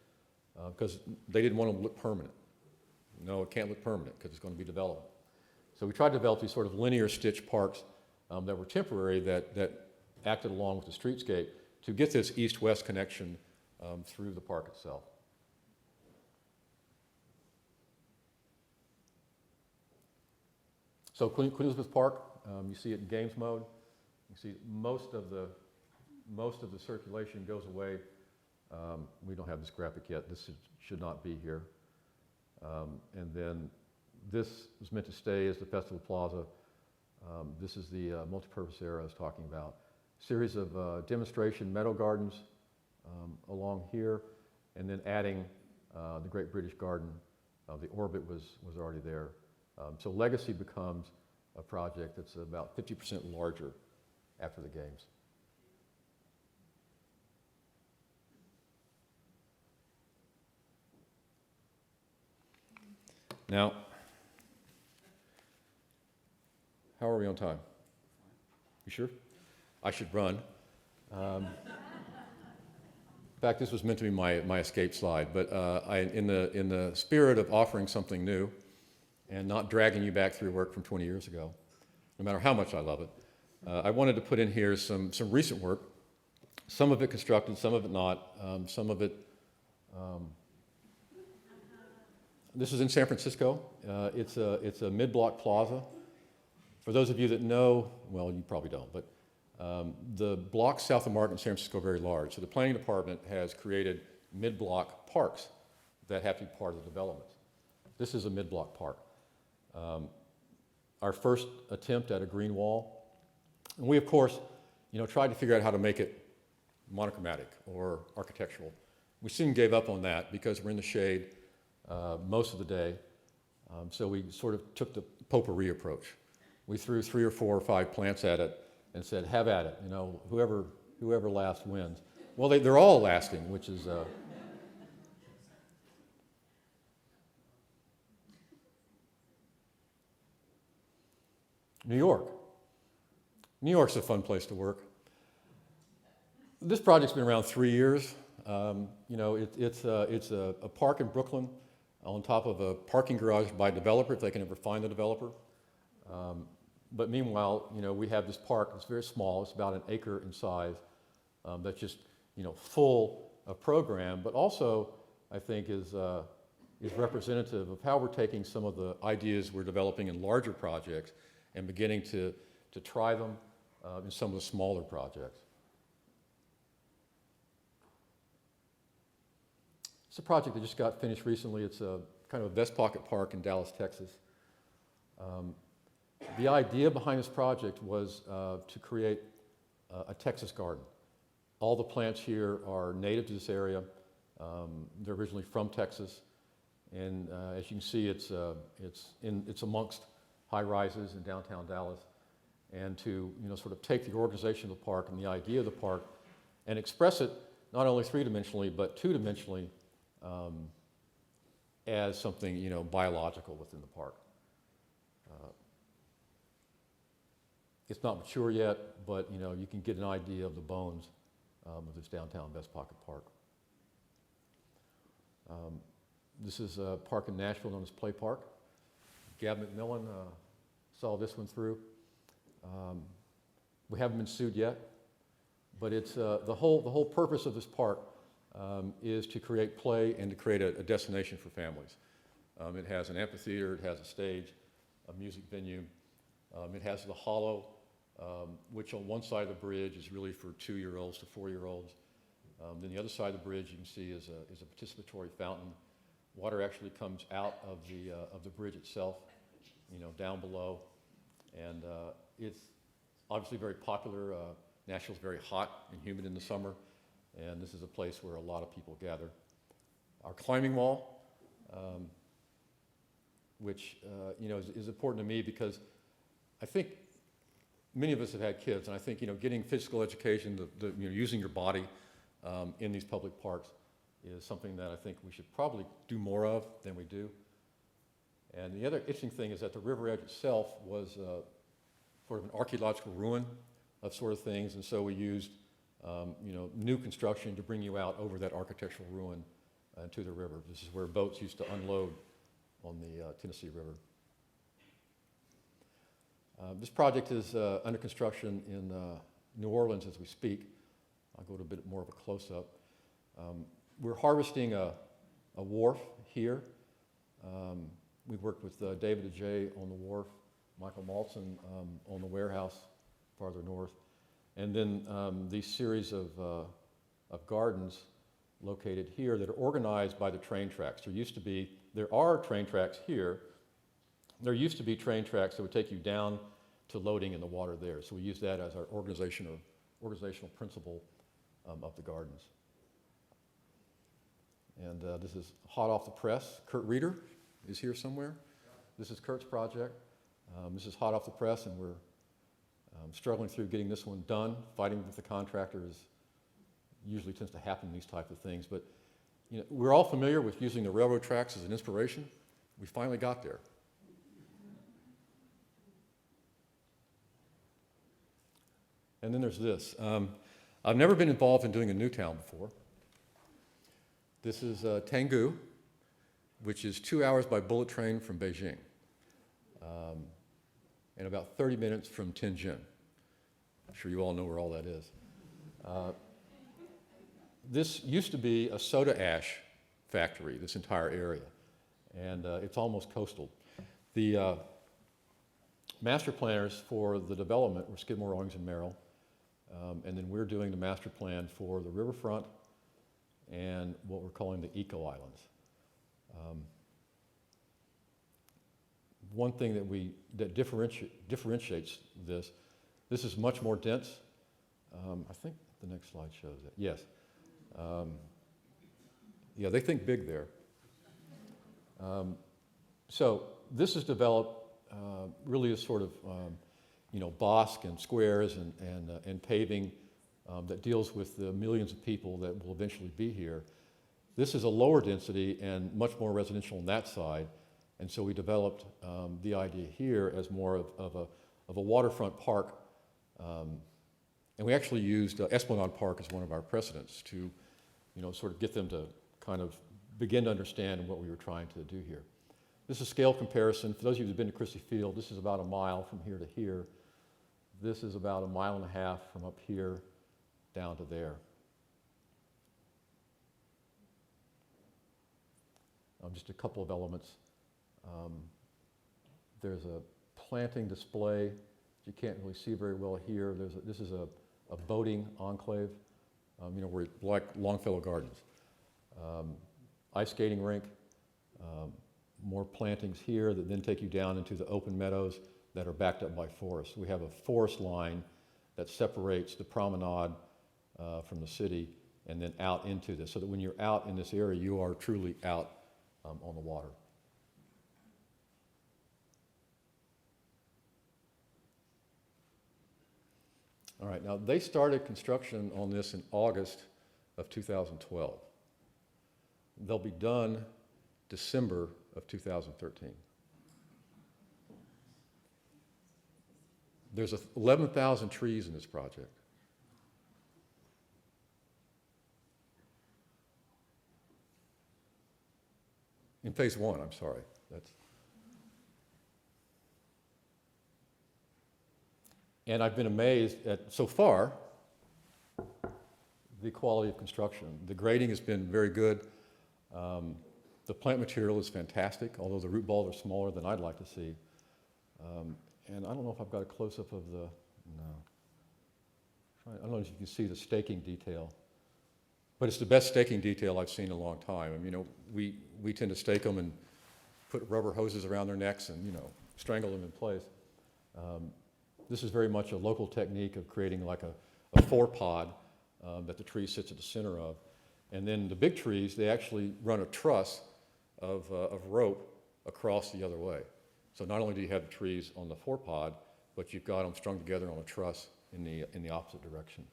because they didn't want them to look permanent. No, it can't look permanent because it's going to be development. So we tried to develop these sort of linear stitch parks that were temporary that acted along with the streetscape to get this east-west connection through the park itself. So Queen Elizabeth Park, you see it in games mode. You see most of the circulation goes away. We don't have this graphic yet. This should not be here. And then this is meant to stay as the Festival Plaza. This is the multipurpose area I was talking about. Series of demonstration meadow gardens along here, and then adding the Great British Garden. The orbit was already there. So Legacy becomes a project that's about 50% larger after the games. Now, how are we on time? You sure? I should run. In fact, this was meant to be my escape slide, but in the spirit of offering something new and not dragging you back through work from 20 years ago, no matter how much I love it, I wanted to put in here some recent work, some of it constructed, some of it not, some of it. This is in San Francisco. It's a mid-block plaza. For those of you that know, well, you probably don't, but the blocks south of Market in San Francisco are very large. So the planning department has created mid-block parks that have to be part of the development. This is a mid-block park. Our first attempt at a green wall. And we, of course, tried to figure out how to make it monochromatic or architectural. We soon gave up on that because we're in the shade most of the day. So we sort of took the potpourri approach. We threw 3 or 4 or 5 plants at it and said, have at it, whoever lasts wins. Well, they're all lasting, which is... New York. New York's a fun place to work. This project's been around 3 years. It's a park in Brooklyn on top of a parking garage by a developer, if they can ever find the developer. But meanwhile, we have this park that's very small. It's about 1 acre in size. That's just, full of program, but also, I think, is representative of how we're taking some of the ideas we're developing in larger projects and beginning to try them in some of the smaller projects. It's a project that just got finished recently. It's a kind of a vest pocket park in Dallas, Texas. The idea behind this project was to create a Texas garden. All the plants here are native to this area. They're originally from Texas, and as you can see, it's amongst high rises in downtown Dallas, and to sort of take the organization of the park and the idea of the park and express it not only 3-dimensionally but 2-dimensionally as something biological within the park. It's not mature yet, but you can get an idea of the bones of this downtown Vest Pocket Park. This is a park in Nashville known as Play Park. Gab McMillan saw this one through. We haven't been sued yet, but it's the whole purpose of this park is to create play and to create a destination for families. It has an amphitheater, it has a stage, a music venue. It has the hollow, which on one side of the bridge is really for 2-year-olds to 4-year-olds. Then the other side of the bridge you can see is a participatory fountain. Water actually comes out of the bridge itself, down below, and it's obviously very popular. Nashville's very hot and humid in the summer, and this is a place where a lot of people gather. Our climbing wall, which is important to me because I think many of us have had kids, and I think getting physical education, using your body in these public parks is something that I think we should probably do more of than we do. And the other interesting thing is that the river edge itself was sort of an archaeological ruin of sort of things, and so we used new construction to bring you out over that architectural ruin to the river. This is where boats used to unload on the Tennessee River. This project is under construction in New Orleans as we speak. I'll go to a bit more of a close-up. We're harvesting a wharf here. We've worked with David Ajay on the wharf, Michael Maltson on the warehouse farther north, and then these series of gardens located here that are organized by the train tracks. There are train tracks here. There used to be train tracks that would take you down to loading in the water there. So we use that as our organizational principle of the gardens. And this is hot off the press. Kurt Reeder is here somewhere. This is Kurt's project. This is hot off the press, and we're struggling through getting this one done. Fighting with the contractors usually tends to happen in these types of things. But you know, we're all familiar with using the railroad tracks as an inspiration. We finally got there. And then there's this. I've never been involved in doing a new town before. This is Tanggu, which is 2 hours by bullet train from Beijing, and about 30 minutes from Tianjin. I'm sure you all know where all that is. This used to be a soda ash factory, this entire area, and it's almost coastal. The master planners for the development were Skidmore, Owings and Merrill, and then we're doing the master plan for the Riverfront and what we're calling the Eco Islands. One thing that differentiates this is much more dense. I think the next slide shows it. Yes. Yeah, they think big there. So this is developed really as sort of bosque and squares and paving that deals with the millions of people that will eventually be here. This is a lower density and much more residential on that side, and so we developed the idea here as more of a waterfront park, and we actually used Esplanade Park as one of our precedents to, sort of get them to kind of begin to understand what we were trying to do here. This is a scale comparison. For those of you who've been to Christie Field, this is about a mile from here to here. This is about 1.5 miles from up here down to there. Just a couple of elements. There's a planting display that you can't really see very well here. This is a boating enclave, we're like Longfellow Gardens. Ice skating rink, more plantings here that then take you down into the open meadows that are backed up by forest. We have a forest line that separates the promenade from the city and then out into this, so that when you're out in this area, you are truly out on the water. All right, now they started construction on this in August of 2012. They'll be done December of 2013. There's 11,000 trees in this project. In phase one, I'm sorry. And I've been amazed at, so far, the quality of construction. The grading has been very good. The plant material is fantastic, although the root balls are smaller than I'd like to see. And I don't know if I've got a close-up of the, no. I don't know if you can see the staking detail, but it's the best staking detail I've seen in a long time. I mean, we tend to stake them and put rubber hoses around their necks and, strangle them in place. This is very much a local technique of creating like a forepod that the tree sits at the center of. And then the big trees, they actually run a truss of rope across the other way. So not only do you have the trees on the forepod, but you've got them strung together on a truss in the opposite direction.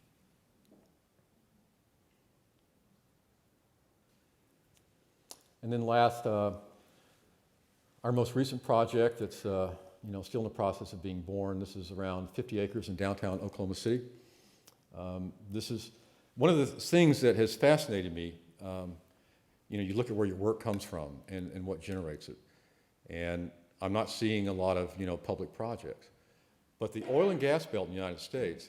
And then last, our most recent project that's still in the process of being born. This is around 50 acres in downtown Oklahoma City. This is one of the things that has fascinated me. You look at where your work comes from and what generates it. And I'm not seeing a lot of, public projects. But the oil and gas belt in the United States,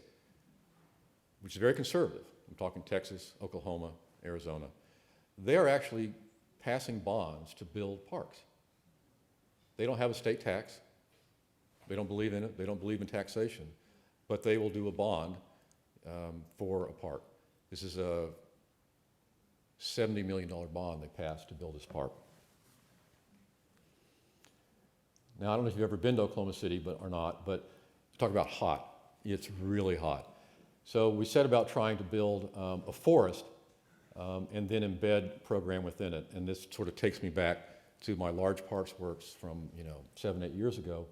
which is very conservative, I'm talking Texas, Oklahoma, Arizona, they are actually passing bonds to build parks. They don't have a state tax. They don't believe in it. They don't believe in taxation. But they will do a bond for a park. This is a $70 million bond they passed to build this park. Now, I don't know if you've ever been to Oklahoma City or not, but talk about hot. It's really hot. So we set about trying to build a forest and then embed a program within it. And this sort of takes me back to my large parks works from 7, 8 years ago.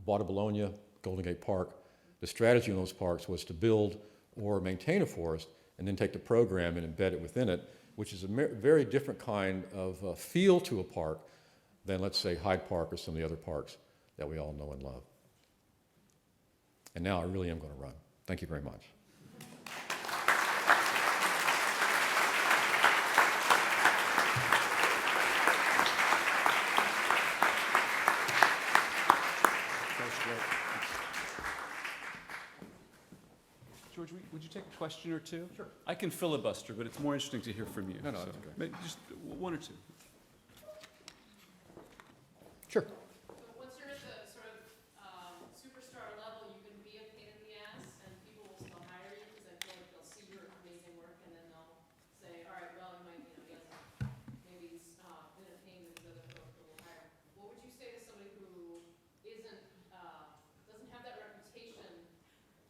Bought a Bologna, Golden Gate Park. The strategy in those parks was to build or maintain a forest and then take the program and embed it within it, which is a very different kind of feel to a park than, let's say, Hyde Park or some of the other parks that we all know and love. And now I really am going to run. Thank you very much. George, would you take a question or two? Sure. I can filibuster, but it's more interesting to hear from you. No, that's okay. Maybe just one or two. Sure. So once you're at the sort of superstar level, you can be a pain in the ass, and people will still hire you because I feel like they'll see your amazing work, and then they'll say, all right, well, he hasn't, maybe he's been a pain to these other folks that we'll hire. What would you say to somebody who doesn't have that reputation?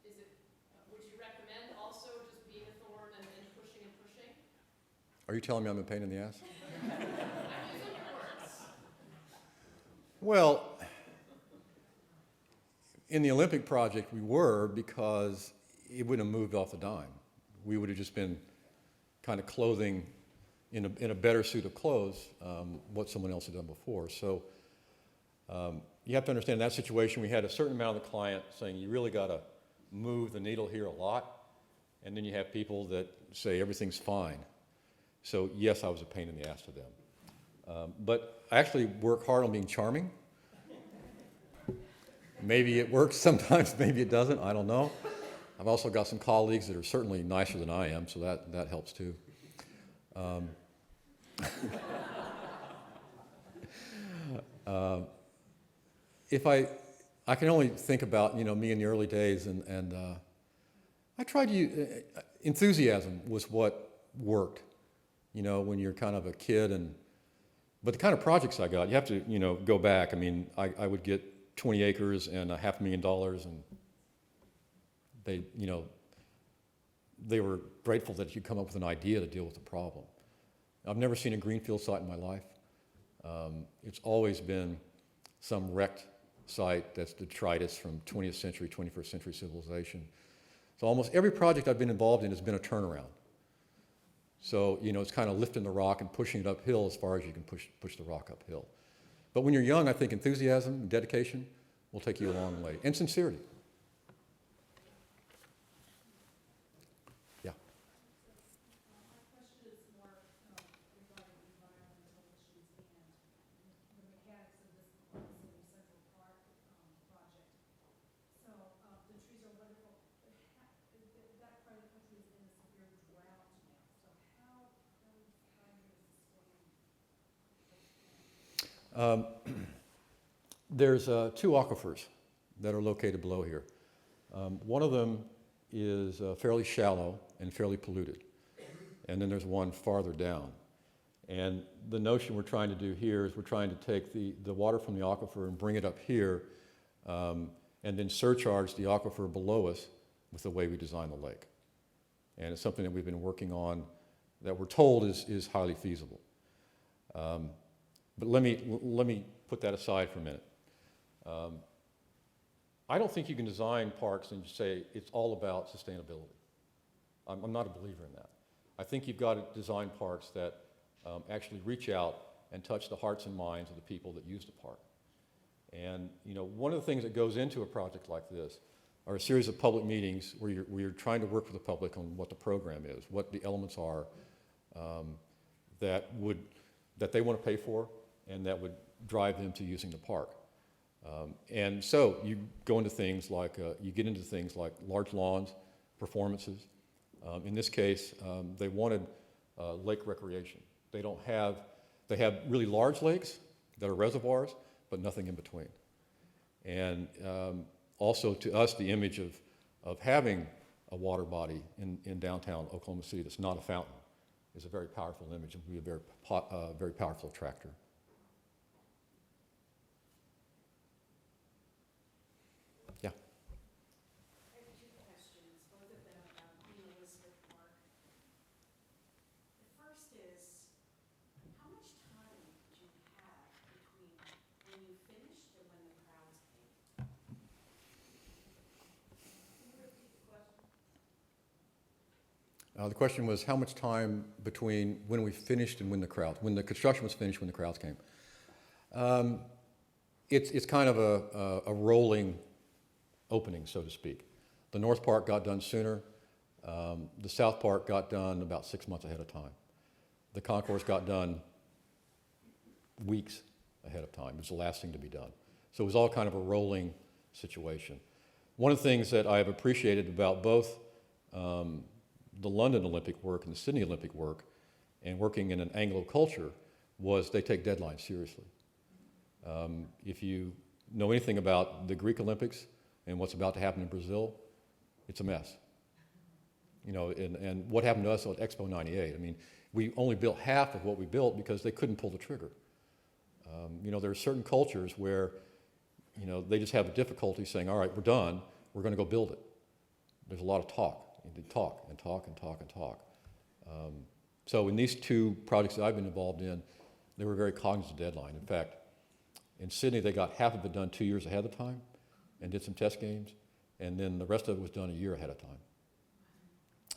Would you recommend also just being a thorn and pushing and pushing? Are you telling me I'm a pain in the ass? I'm using your words. Well, in the Olympic project, we were, because it wouldn't have moved off the dime. We would have just been kind of clothing in a better suit of clothes what someone else had done before. So you have to understand, in that situation, we had a certain amount of the client saying, you really got to move the needle here a lot. And then you have people that say everything's fine. So yes, I was a pain in the ass to them. But I actually work hard on being charming. Maybe it works sometimes, maybe it doesn't, I don't know. I've also got some colleagues that are certainly nicer than I am, so that helps too. If I can only think about me in the early days, and I tried to enthusiasm was what worked. When you're kind of a kid, but the kind of projects I got, you have to go back. I mean, I would get 20 acres and $500,000, and they were grateful that you'd come up with an idea to deal with the problem. I've never seen a greenfield site in my life. It's always been some wrecked site that's detritus from 20th century, 21st century civilization. So almost every project I've been involved in has been a turnaround. So, it's kind of lifting the rock and pushing it uphill as far as you can push the rock uphill. But when you're young, I think enthusiasm and dedication will take you a long way, and sincerity. Yeah. My question is more regarding environmental issues and the mechanics of this City Central Park project. So the trees are wonderful. That part of the country is in a severe drought now. So how are you going to sustain? There's 2 aquifers that are located below here. One of them is fairly shallow and fairly polluted. And then there's one farther down. And the notion we're trying to do here is we're trying to take the water from the aquifer and bring it up here, and then surcharge the aquifer below us with the way we design the lake. And it's something that we've been working on that we're told is highly feasible. But let me put that aside for a minute. I don't think you can design parks and just say it's all about sustainability. I'm not a believer in that. I think you've got to design parks that actually reach out and touch the hearts and minds of the people that use the park. And one of the things that goes into a project like this are a series of public meetings where you're trying to work with the public on what the program is, what the elements are that they want to pay for, and that would drive them to using the park. And so you go into things like, you get into things like large lawns, performances. In this case, they wanted lake recreation. They have really large lakes that are reservoirs, but nothing in between. And also to us, the image of having a water body in downtown Oklahoma City that's not a fountain is a very powerful image and will be a very powerful attractor. Yeah. I have two questions, both of them about Queen Elizabeth Park. The first is, how much time did you have between when you finished and when the crowds came? Can you repeat the question? The question was how much time between when we finished and when the construction was finished, when the crowds came. It's kind of a rolling opening, so to speak. The North Park got done sooner. The South Park got done about 6 months ahead of time. The concourse got done weeks ahead of time. It was the last thing to be done. So it was all kind of a rolling situation. One of the things that I have appreciated about both the London Olympic work and the Sydney Olympic work and working in an Anglo culture was they take deadlines seriously. If you know anything about the Greek Olympics and what's about to happen in Brazil, it's a mess. You know, and what happened to us at Expo 98, I mean, we only built half of what we built because they couldn't pull the trigger. You know, there are certain cultures where, you know, they just have a difficulty saying, all right, we're done, we're going to go build it. There's a lot of talk. You talk and talk and talk and talk. So in these two projects that I've been involved in, they were very cognizant of deadline. In fact, in Sydney, they got half of it done 2 years ahead of time and did some test games, and then the rest of it was done a year ahead of time.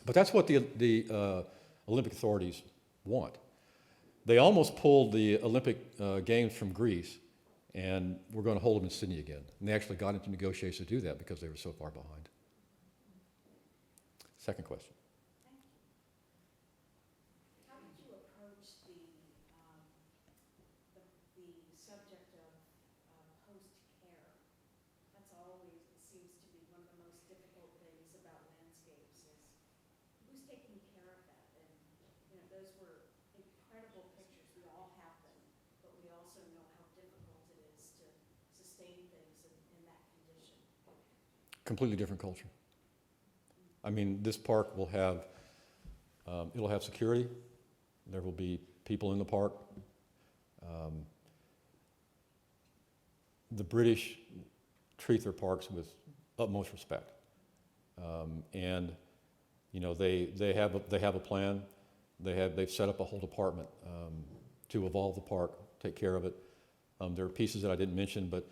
But that's what the Olympic authorities want. They almost pulled the Olympic Games from Greece, and we're going to hold them in Sydney again. And they actually got into negotiations to do that because they were so far behind. Second question. Thank you. How did you approach the subject of post-care? That's always, it seems to be one of the most difficult things about landscapes is who's taking care of that? And, you know, those were incredible pictures. We all have them, but we also know how difficult it is to sustain things in that condition. Completely different culture. I mean, this park will have, it'll have security. There will be people in the park. The British treat their parks with utmost respect. And, you know, they have a plan. They've set up a whole department to evolve the park, take care of it. There are pieces that I didn't mention, but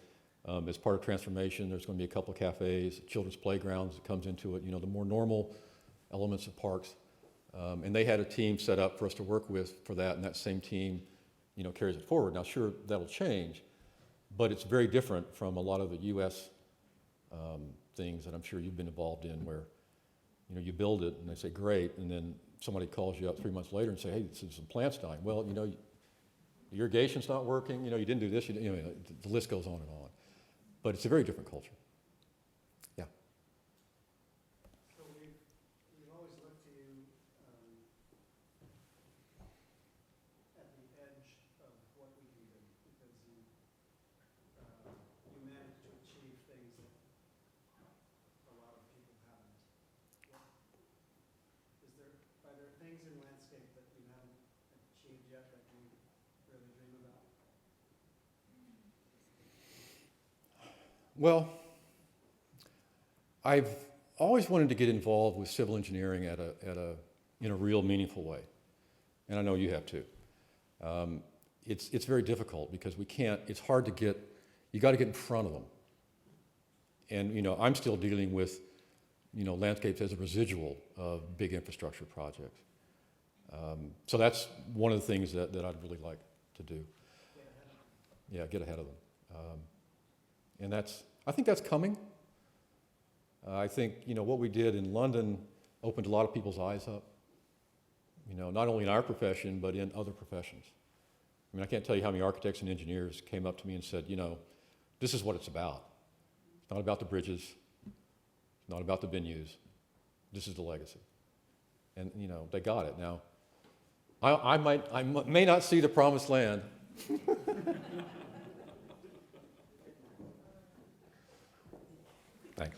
as part of transformation, there's going to be a couple of cafes, children's playgrounds that comes into it, you know, the more normal elements of parks. And they had a team set up for us to work with for that, and that same team, you know, carries it forward. Now, sure, that'll change, but it's very different from a lot of the U.S. Things that I'm sure you've been involved in where, you know, you build it and they say, great, and then somebody calls you up 3 months later and say, hey, some plant's dying. Well, you know, the irrigation's not working, you know, you didn't do this, you know, the list goes on and on. But it's a very different culture. Yeah. So we've always looked to you at the edge of what we can do because you managed to achieve things that a lot of people haven't. Are there things in landscape that you haven't achieved yet that you really dream about? Well, I've always wanted to get involved with civil engineering in a real meaningful way, and I know you have too. It's very difficult because we can't. It's hard to get. You got to get in front of them, and you know I'm still dealing with, you know, landscapes as a residual of big infrastructure projects. So that's one of the things that I'd really like to do. Yeah, get ahead of them. And I think that's coming. I think, you know, what we did in London opened a lot of people's eyes up, you know, not only in our profession, but in other professions. I mean, I can't tell you how many architects and engineers came up to me and said, you know, this is what it's about. It's not about the bridges. It's not about the venues. This is the legacy. And, you know, they got it. Now, I may not see the promised land. Thanks.